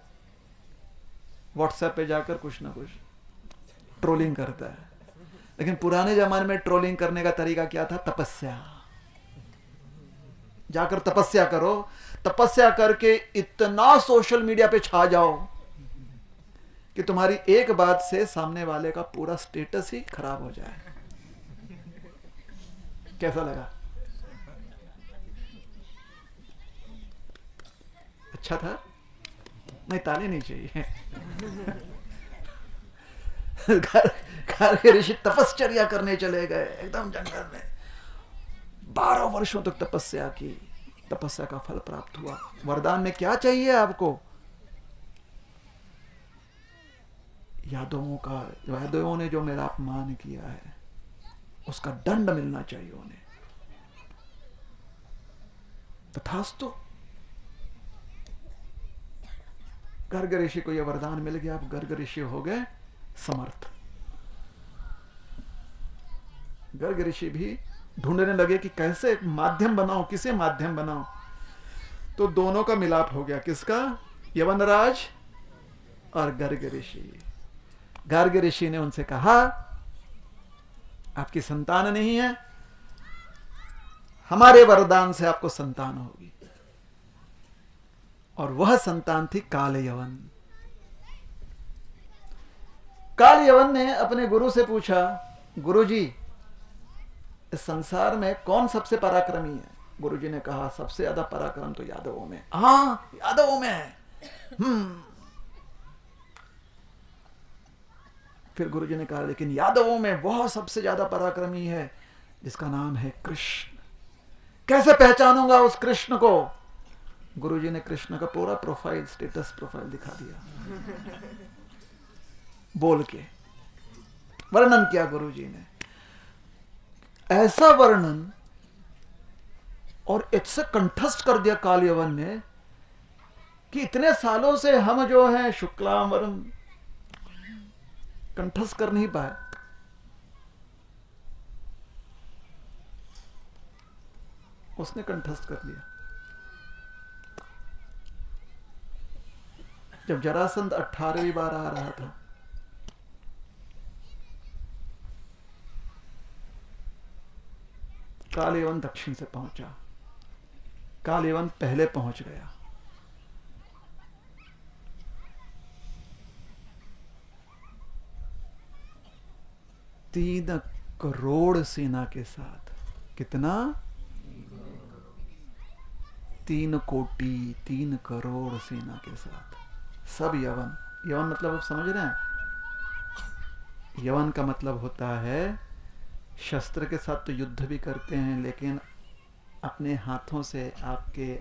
व्हाट्सएप पे जाकर कुछ ना कुछ ट्रोलिंग करता है। लेकिन पुराने जमाने में ट्रोलिंग करने का तरीका क्या था? तपस्या। जाकर तपस्या करो, तपस्या करके इतना सोशल मीडिया पे छा जाओ कि तुम्हारी एक बात से सामने वाले का पूरा स्टेटस ही खराब हो जाए। कैसा लगा? अच्छा था? नहीं, ताली नहीं चाहिए। घर के ऋषि तपश्चर्या करने चले गए एकदम जंगल में। 12 वर्षों तक तपस्या की, तपस्या का फल प्राप्त हुआ। वरदान में क्या चाहिए आपको? यादवों ने जो मेरा अपमान किया है उसका दंड मिलना चाहिए उन्हें। तथास्तु गर्ग ऋषि को यह वरदान मिल गया। अब गर्ग ऋषि हो गए समर्थ। गर्ग ऋषि भी ढूंढने लगे कि कैसे माध्यम बनाओ, किसे माध्यम बनाओ। तो दोनों का मिलाप हो गया। किसका? यवनराज और गर्ग ऋषि। गर्ग ऋषि ने उनसे कहा, आपकी संतान नहीं है, हमारे वरदान से आपको संतान होगी। और वह संतान थी काल यवन। काल यवन ने अपने गुरु से पूछा, गुरुजी इस संसार में कौन सबसे पराक्रमी है? गुरुजी ने कहा, सबसे ज्यादा पराक्रम तो यादवों में। हाँ, यादवों में है। फिर गुरुजी ने कहा, लेकिन यादवों में वह सबसे ज्यादा पराक्रमी है जिसका नाम है कृष्ण। कैसे पहचानूंगा उस कृष्ण को? गुरुजी ने कृष्ण का पूरा प्रोफाइल, स्टेटस प्रोफाइल दिखा दिया। बोल के वर्णन किया गुरुजी ने। ऐसा वर्णन और इससे कंठस्थ कर दिया काल यवन ने कि इतने सालों से हम जो हैं शुक्लांबरम कंठस्थ कर नहीं पाए। उसने कंठस्थ कर लिया। जब जरासंध 18वीं बार आ रहा था, कालयवन दक्षिण से पहुंचा। कालयवन पहले पहुंच गया। 3 करोड़ सेना के साथ। कितना? 3 कोटि 3 करोड़ सेना के साथ, सब यवन। यवन मतलब आप समझ रहे हैं? यवन का मतलब होता है शस्त्र के साथ तो युद्ध भी करते हैं, लेकिन अपने हाथों से आपके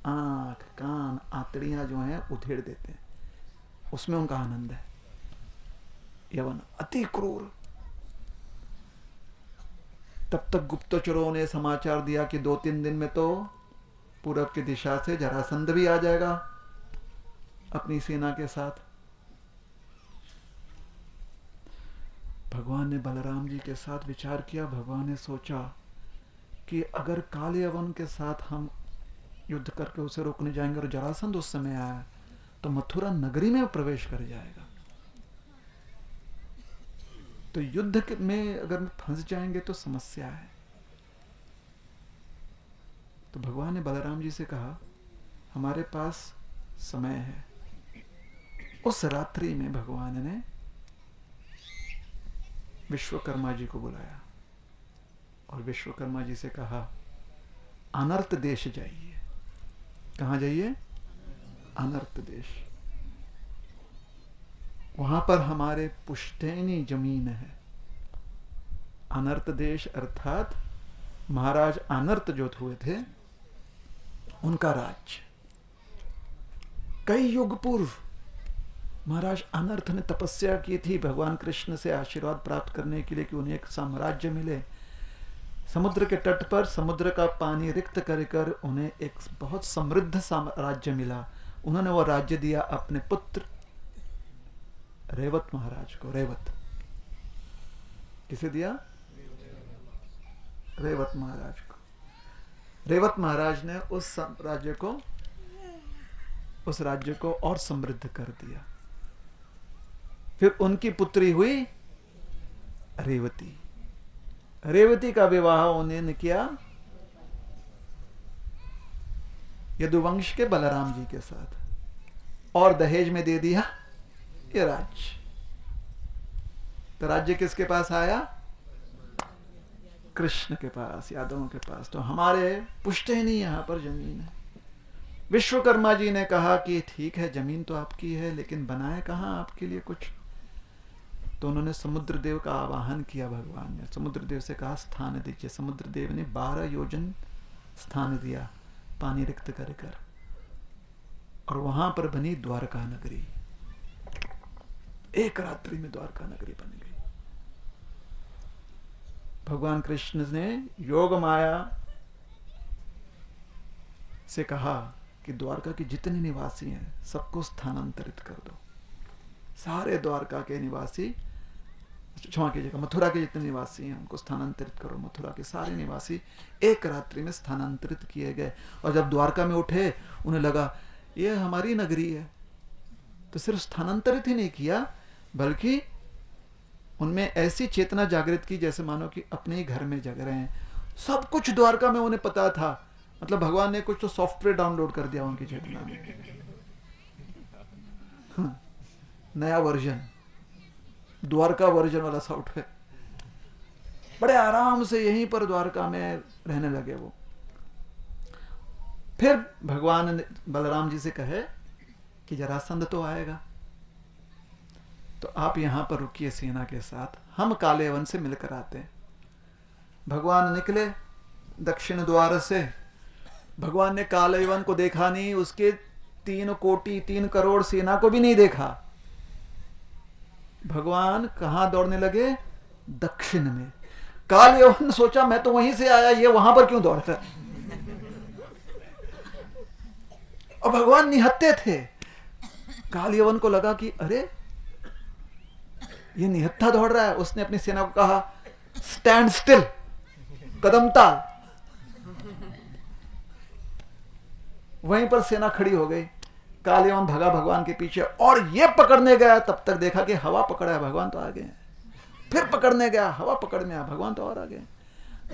आंख, कान, आंतड़ियां जो हैं उधेड़ देते हैं, उसमें उनका आनंद है। यवन अति क्रूर। तब तक गुप्तचरों ने समाचार दिया कि 2-3 दिन में तो पूरब की दिशा से जरासंध भी आ जाएगा अपनी सेना के साथ। भगवान ने बलराम जी के साथ विचार किया। भगवान ने सोचा कि अगर काले यवन के साथ हम युद्ध करके उसे रोकने जाएंगे और जरासंध उस समय आया तो मथुरा नगरी में प्रवेश कर जाएगा, तो युद्ध में अगर फंस जाएंगे तो समस्या है। तो भगवान ने बलराम जी से कहा, हमारे पास समय है। उस रात्रि में भगवान ने विश्वकर्मा जी को बुलाया और विश्वकर्मा जी से कहा, अनर्त देश जाइए। कहां जाइए? अनर्त देश। वहां पर हमारे पुश्तैनी जमीन है। अनर्त देश अर्थात महाराज अनर्त जो हुए थे उनका राज्य। कई युग पूर्व महाराज अनर्थ ने तपस्या की थी भगवान कृष्ण से आशीर्वाद प्राप्त करने के लिए कि उन्हें एक साम्राज्य मिले। समुद्र के तट पर समुद्र का पानी रिक्त कर उन्हें एक बहुत समृद्ध साम्राज्य मिला। उन्होंने वो राज्य दिया अपने पुत्र रेवत महाराज को। रेवत किसे दिया? रेवत महाराज को। रेवत महाराज ने उस राज्य को और समृद्ध कर दिया। फिर उनकी पुत्री हुई रेवती। रेवती का विवाह उन्होंने किया यदुवंश के बलराम जी के साथ और दहेज में दे दिया ये राज्य। तो राज्य किसके पास आया? कृष्ण के पास, यादवों के पास। तो हमारे पुश्तैनी यहां पर जमीन है। विश्वकर्मा जी ने कहा कि ठीक है, जमीन तो आपकी है, लेकिन बनाए कहां आपके लिए कुछ? तो उन्होंने समुद्र देव का आवाहन किया। भगवान ने समुद्र देव से कहा, स्थान दीजिए। समुद्र देव ने 12 योजन स्थान दिया पानी रिक्त कर और वहां पर बनी द्वारका नगरी। एक रात्रि में द्वारका नगरी बन गई। भगवान कृष्ण ने योग माया से कहा कि द्वारका के जितने निवासी हैं सबको स्थानांतरित कर दो। सारे द्वारका के निवासी, क्षमा कीजिएगा, मथुरा के जितने निवासी हैं उनको स्थानांतरित करो। मथुरा के सारे निवासी एक रात्रि में स्थानांतरित किए गए। और जब द्वारका में उठे उन्हें लगा ये हमारी नगरी है। तो सिर्फ स्थानांतरित ही नहीं किया, बल्कि उनमें ऐसी चेतना जागृत की जैसे मानो कि अपने ही घर में जग रहे हैं। सब कुछ द्वारका में उन्हें पता था। मतलब भगवान ने कुछ तो सॉफ्टवेयर डाउनलोड कर दिया उनकी चेतना में। नया वर्जन, द्वारका वर्जन वाला सॉफ्टवेयर। बड़े आराम से यहीं पर द्वारका में रहने लगे वो। फिर भगवान ने बलराम जी से कहे कि जरासंध तो आएगा, तो आप यहां पर रुकिए सेना के साथ, हम काले वन से मिलकर आते हैं। भगवान निकले दक्षिण द्वार से। भगवान ने काले वन को देखा नहीं, उसके 3 कोटि 3 करोड़ सेना को भी नहीं देखा। भगवान कहां दौड़ने लगे? दक्षिण में। काले वन सोचा मैं तो वहीं से आया, ये वहां पर क्यों दौड़ता? और भगवान निहत्ते थे। काले वन को लगा कि अरे ये निहत्था दौड़ रहा है। उसने अपनी सेना को कहा स्टैंड स्टिल, कदम ताल। वहीं पर सेना खड़ी हो गई। कालेवन भगा भगवान के पीछे और ये पकड़ने गया, तब तक देखा कि हवा पकड़ा है, भगवान तो आ गए। फिर पकड़ने गया, हवा पकड़ में आया, भगवान तो और आ गए।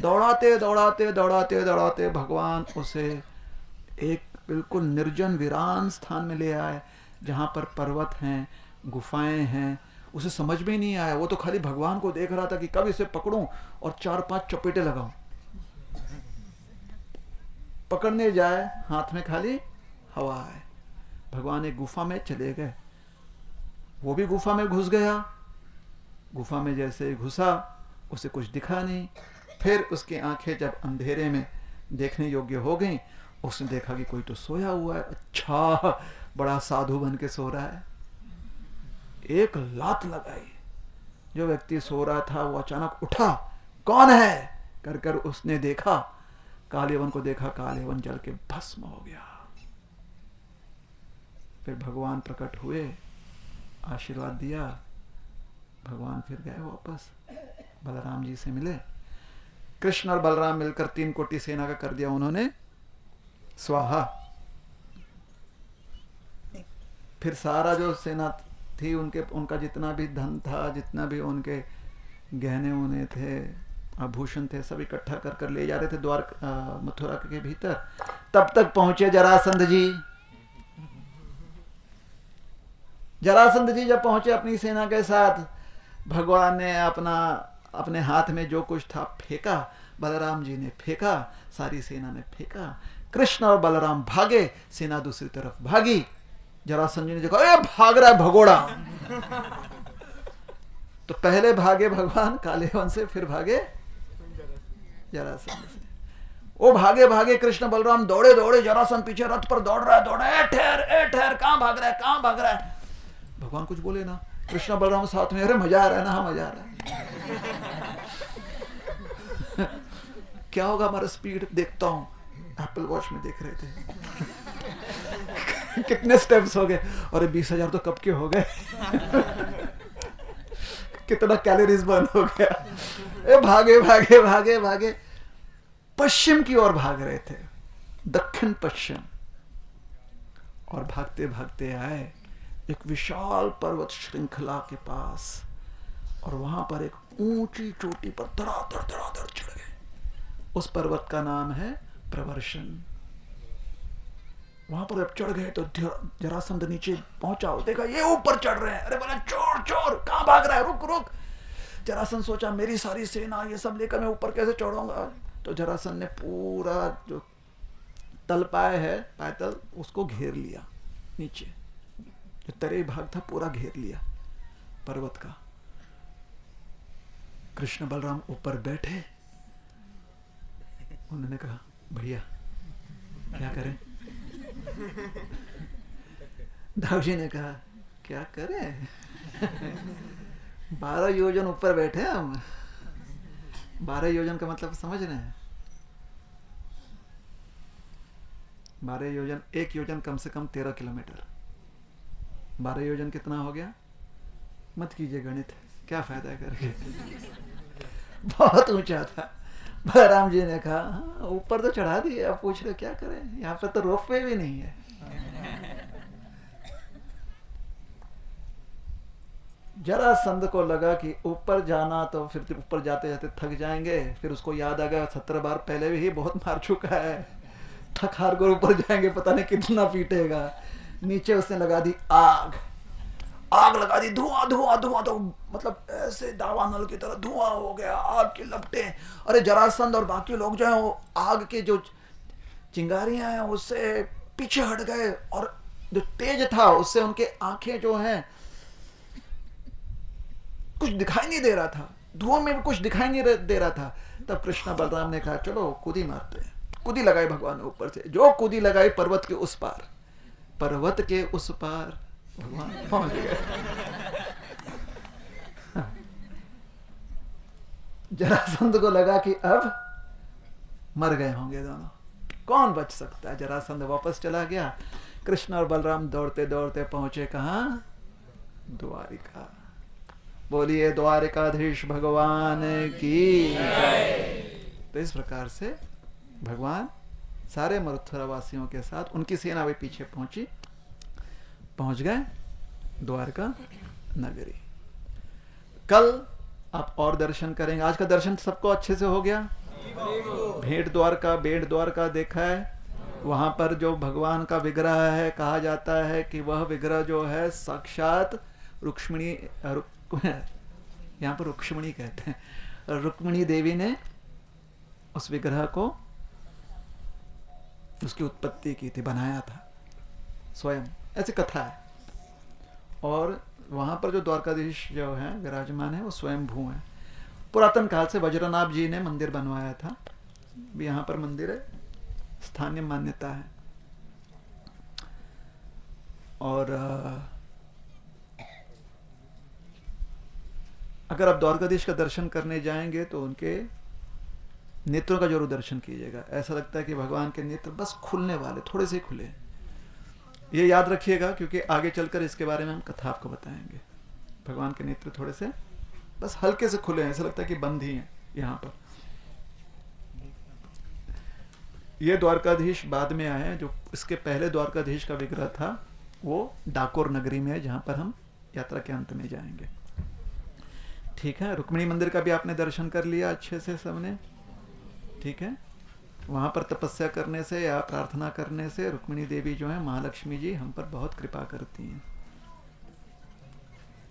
दौड़ाते दौड़ाते दौड़ाते दौड़ाते भगवान उसे एक बिल्कुल निर्जन वीरान स्थान में ले आए, जहां पर पर्वत हैं, गुफाएं हैं, उसे समझ में ही नहीं आया, वो तो खाली भगवान को देख रहा था कि कब इसे पकड़ूं और 4-5 चपेटे लगाऊं। पकड़ने जाए, हाथ में खाली हवा है। भगवान एक गुफा में चले गए, वो भी गुफा में घुस गया। गुफा में जैसे घुसा, उसे कुछ दिखा नहीं। फिर उसकी आंखें जब अंधेरे में देखने योग्य हो गई, उसने देखा कि कोई तो सोया हुआ है। अच्छा, बड़ा साधु बन के सो रहा है। एक लात लगाई, जो व्यक्ति सो रहा था वो अचानक उठा, कौन है कर कर उसने देखा, कालेवन को देखा, कालेवन जल के भस्म हो गया। फिर भगवान प्रकट हुए, आशीर्वाद दिया। भगवान फिर गए वापस, बलराम जी से मिले। कृष्ण और बलराम मिलकर 3 कोटि सेना का कर दिया उन्होंने स्वाहा। फिर सारा जो सेना थी, उनका जितना भी धन था, जितना भी उनके गहने उन्हें थे, आभूषण थे, सब इकट्ठा कर कर ले जा रहे थे द्वार मथुरा के भीतर। तब तक पहुंचे जरासंध जी। जरासंध जी जब पहुंचे अपनी सेना के साथ, भगवान ने अपने हाथ में जो कुछ था फेंका, बलराम जी ने फेंका, सारी सेना ने फेंका। कृष्ण और बलराम भागे, सेना दूसरी तरफ भागी। जरासंध जी ने देखा, ए भाग रहा है भगोड़ा। तो पहले भागे भगवान कालेवन से, फिर भागे जरासंध से। वो भागे भागे, कृष्ण बलराम दौड़े दौड़े, जरासंध पीछे रथ पर दौड़ रहा है, दौड़ रहा है। ए ठहर, कहां भाग रहा है, कहां भाग रहा है? भगवान कुछ बोले ना। कृष्ण बलराम साथ में, अरे मजा आ रहा है ना? हाँ मजा आ रहा है। क्या होगा हमारा स्पीड? देखता हूं, एप्पल वॉच में देख रहे थे। कितने स्टेप्स हो गए? अरे 20,000 तो कब के हो गए। कितना कैलोरीज बर्न हो गया। ए भागे भागे भागे भागे पश्चिम की ओर भाग रहे थे, दक्षिण पश्चिम। और भागते भागते आए एक विशाल पर्वत श्रृंखला के पास, और वहां पर एक ऊंची चोटी पर धड़ाधड़ चढ़ गए। उस पर्वत का नाम है प्रवर्षण। वहां पर जब चढ़ गए तो जरासंध नीचे पहुंचा, देखा ये ऊपर चढ़ रहे हैं। अरे बोला, चोर चोर, कहां भाग रहा है, रुक रुक। जरासंध सोचा, मेरी सारी सेना ये सब लेकर मैं ऊपर कैसे चढ़ूंगा? तो जरासंध ने पूरा जो तलपाय है, पायतल, उसको घेर लिया। नीचे जो तरे भाग था पूरा घेर लिया पर्वत का। कृष्ण बलराम ऊपर बैठे। उन्होंने कहा, भैया क्या करें? दाऊ जी ने कहा, क्या करें? 12 योजन ऊपर बैठे हम। 12 योजन का मतलब समझ रहे हैं? 12 योजन, 1 योजन कम से कम 13 किलोमीटर। 12 योजन कितना हो गया? मत कीजिए गणित, क्या फायदा करके। बहुत ऊंचा था। बलराम जी ने कहा, ऊपर तो चढ़ा दिए, अब पूछ रहे क्या करें? यहाँ पर तो रोपवे भी नहीं है। जरासंध को लगा कि ऊपर जाना तो फिर ऊपर जाते जाते थक जाएंगे। फिर उसको याद आ गया, 17 बार पहले भी बहुत मार चुका है, थक हार कर ऊपर जाएंगे पता नहीं कितना पीटेगा। नीचे उसने लगा दी आग लगा दी, धुआं धुआं धुआं, तो मतलब ऐसे दावानल की तरह धुआं हो गया, आग की लपटें। अरे जरासंध और बाकी लोग जो है वो आग के जो चिंगारियां हैं उससे पीछे हट गए, और जो तेज था उससे उनके आंखें जो हैं कुछ दिखाई नहीं दे रहा था, धुआं में भी कुछ दिखाई नहीं दे रहा था। तब कृष्ण बलराम ने कहा, चलो कूदी मारते हैं। कूदी लगाई भगवान ने ऊपर से, जो कूदी लगाई पर्वत के उस पार, पर्वत के उस पार भगवान पहुंच गए। जरासंध को लगा कि अब मर गए होंगे दोनों, कौन बच सकता है। जरासंध वापस चला गया। कृष्ण और बलराम दौड़ते दौड़ते पहुंचे कहां? द्वारिका। बोलिए द्वारिकाधीश भगवान की। तो इस प्रकार से भगवान सारे मथुरा वासियों के साथ, उनकी सेना भी पीछे पहुंच गए द्वारका नगरी। कल आप और दर्शन करेंगे। आज का दर्शन सबको अच्छे से हो गया? भेंट द्वारका, बेट द्वारका देखा है। वहां पर जो भगवान का विग्रह है, कहा जाता है कि वह विग्रह जो है साक्षात रुक्मिणी यहाँ पर रुक्मिणी कहते हैं। रुक्मिणी देवी ने उस विग्रह को, उसकी उत्पत्ति की थी, बनाया था स्वयं, ऐसी कथा है। और वहां पर जो द्वारकाधीश जो है विराजमान है वो स्वयं भू है। पुरातन काल से वज्रनाभ जी ने मंदिर बनवाया था, भी यहाँ पर मंदिर है, स्थानीय मान्यता है। और अगर आप द्वारकाधीश का दर्शन करने जाएंगे तो उनके नेत्रों का जरूर दर्शन कीजिएगा। ऐसा लगता है कि भगवान के नेत्र बस खुलने वाले, थोड़े से खुले। ये याद रखिएगा क्योंकि आगे चलकर इसके बारे में हम कथा आपको बताएंगे। भगवान के नेत्र थोड़े से बस हल्के से खुले हैं, ऐसा लगता है कि बंद ही हैं यहाँ पर। ये द्वारकाधीश बाद में आए हैं। जो इसके पहले द्वारकाधीश का विग्रह था वो डाकोर नगरी में है, जहां पर हम यात्रा के अंत में जाएंगे। ठीक है, रुक्मिणी मंदिर का भी आपने दर्शन कर लिया अच्छे से सबने। ठीक है, वहां पर तपस्या करने से या प्रार्थना करने से रुक्मिणी देवी जो है, महालक्ष्मी जी, हम पर बहुत कृपा करती हैं।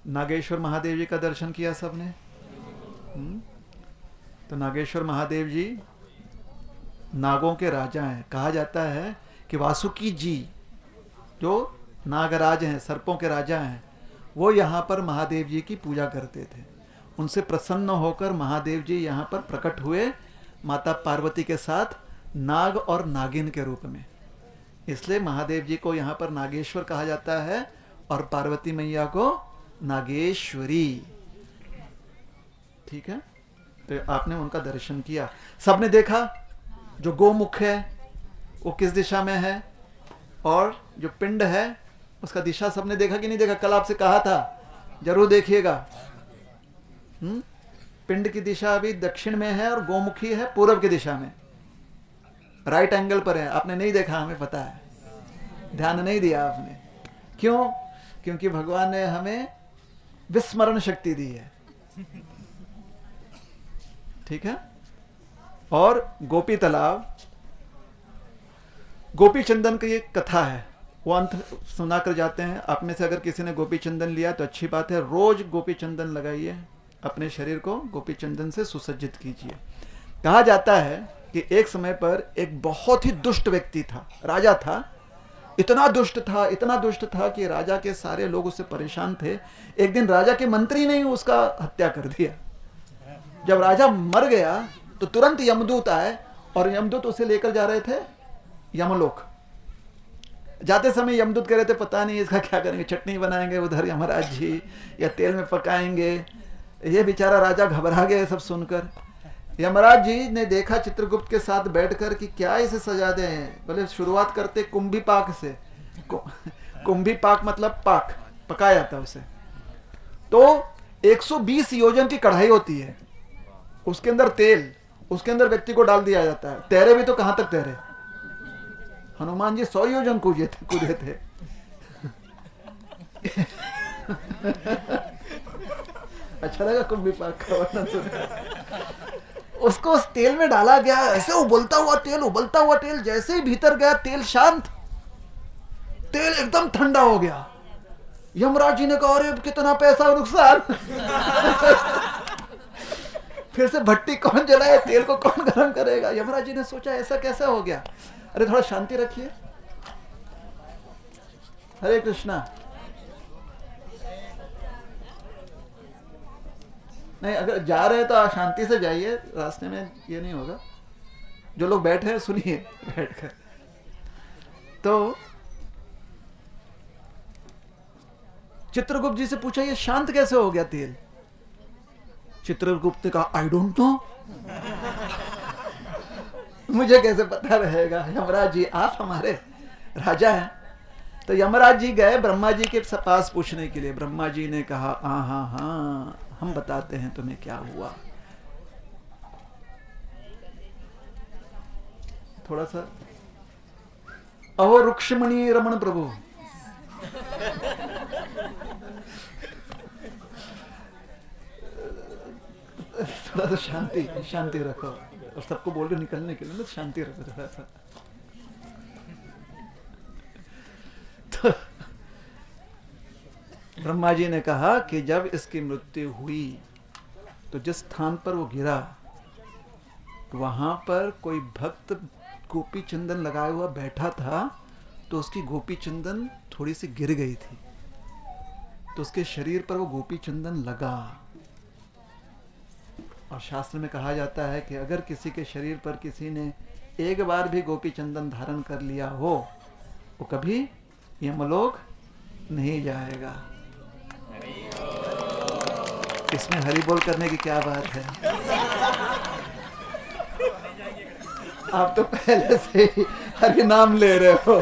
नागेश्वर महादेव जी का दर्शन किया सबने। तो नागेश्वर महादेव जी नागों के राजा हैं। कहा जाता है कि वासुकी जी जो नागराज हैं, सर्पों के राजा हैं, वो यहाँ पर महादेव जी की पूजा करते थे। उनसे प्रसन्न होकर महादेव जी यहाँ पर प्रकट हुए माता पार्वती के साथ नाग और नागिन के रूप में। इसलिए महादेव जी को यहाँ पर नागेश्वर कहा जाता है और पार्वती मैया को नागेश्वरी। ठीक है, तो आपने उनका दर्शन किया, सबने देखा। जो गोमुख है वो किस दिशा में है, और जो पिंड है उसका दिशा सबने देखा कि नहीं देखा? कल आपसे कहा था जरूर देखिएगा। पिंड की दिशा अभी दक्षिण में है और गोमुखी है पूर्व की दिशा में, राइट एंगल पर है। आपने नहीं देखा, हमें पता है, ध्यान नहीं दिया आपने। क्यों? क्योंकि भगवान ने हमें विस्मरण शक्ति दी है। ठीक है, और गोपी तालाब, गोपी चंदन की एक कथा है, वो अंत सुना कर जाते हैं। आप में से अगर किसी ने गोपी चंदन लिया तो अच्छी बात है, रोज गोपी चंदन लगाइए, अपने शरीर को गोपी चंदन से सुसज्जित कीजिए। कहा जाता है कि एक समय पर एक बहुत ही दुष्ट व्यक्ति था, राजा था। इतना दुष्ट था कि राजा के सारे लोग उससे परेशान थे। एक दिन राजा के मंत्री ने ही उसका हत्या कर दिया। जब राजा मर गया तो तुरंत यमदूत आए और यमदूत उसे लेकर जा रहे थे यमलोक। जाते समय यमदूत कह रहे थे पता नहीं इसका क्या करेंगे, चटनी बनाएंगे उधर यमराज जी, या तेल में पकाएंगे। ये बेचारा राजा घबरा गया सब सुनकर। यमराज जी ने देखा चित्रगुप्त के साथ बैठकर कि क्या इसे सजा दें। बोले शुरुआत करते कुंभी पाक से। कुंभी पाक मतलब पाक, पकाया जाता उसे। तो 120 योजन की कढ़ाई होती है, उसके अंदर तेल, उसके अंदर व्यक्ति को डाल दिया जाता है। तैरे भी तो कहां तक तैरे, हनुमान जी 100 योजन कूदे थे। अच्छा लगा कुंभी पाक का वर्णन सुना। उसको उस तेल में डाला गया, ऐसे उबलता हुआ तेल, जैसे ही भीतर गया तेल शांत, तेल एकदम ठंडा हो गया। यमराज जी ने कहा अरे कितना पैसा नुकसान। फिर से भट्टी कौन जलाए, तेल को कौन गर्म करेगा? यमराज जी ने सोचा ऐसा कैसा हो गया। अरे थोड़ा शांति रखिए। हरे कृष्णा। नहीं, अगर जा रहे हैं तो शांति से जाइए, रास्ते में ये नहीं होगा। जो लोग बैठे हैं सुनिए बैठकर। तो चित्रगुप्त जी से पूछा ये शांत कैसे हो गया तेल? चित्रगुप्त ने कहा आई डोंट नो, मुझे कैसे पता रहेगा? यमराज जी आप हमारे राजा हैं। तो यमराज जी गए ब्रह्मा जी के पास पूछने के लिए। ब्रह्मा जी ने कहा हाँ हम बताते हैं तुम्हें क्या हुआ। थोड़ा सा अहो रुक्ष्मणी रमण प्रभु। थोड़ा सा शांति रखो, और सबको बोल रहे निकलने के लिए ना शांति रखो थोड़ा सा। तो ब्रह्मा जी ने कहा कि जब इसकी मृत्यु हुई तो जिस स्थान पर वो गिरा वहां पर कोई भक्त गोपी चंदन लगाए हुआ बैठा था, तो उसकी गोपी चंदन थोड़ी सी गिर गई थी, तो उसके शरीर पर वो गोपी चंदन लगा। और शास्त्र में कहा जाता है कि अगर किसी के शरीर पर किसी ने एक बार भी गोपी चंदन धारण कर लिया हो, वो कभी यमलोक नहीं जाएगा। इसमें हरि बोल करने की क्या बात है? आप तो पहले से ही हरि नाम ले रहे हो।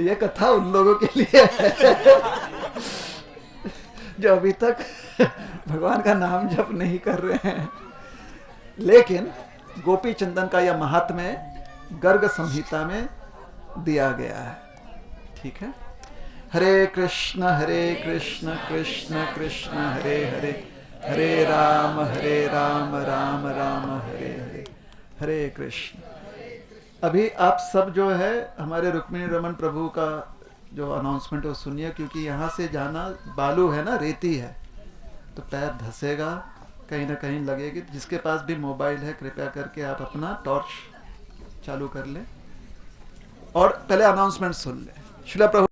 ये कथा उन लोगों के लिए है जो अभी तक भगवान का नाम जप नहीं कर रहे हैं। लेकिन गोपी चंदन का यह महात्म्य गर्ग संहिता में दिया गया है। ठीक है। हरे कृष्ण कृष्ण कृष्ण हरे हरे, हरे राम राम राम हरे हरे, हरे कृष्ण। अभी आप सब जो है हमारे रुक्मिणी रमन प्रभु का जो अनाउंसमेंट है वो सुनिए, क्योंकि यहाँ से जाना बालू है ना, रेती है, तो पैर धसेगा, कहीं ना कहीं लगेगी। जिसके पास भी मोबाइल है कृपया करके आप अपना टॉर्च चालू कर लें और पहले अनाउंसमेंट सुन लें। श्रील प्रभु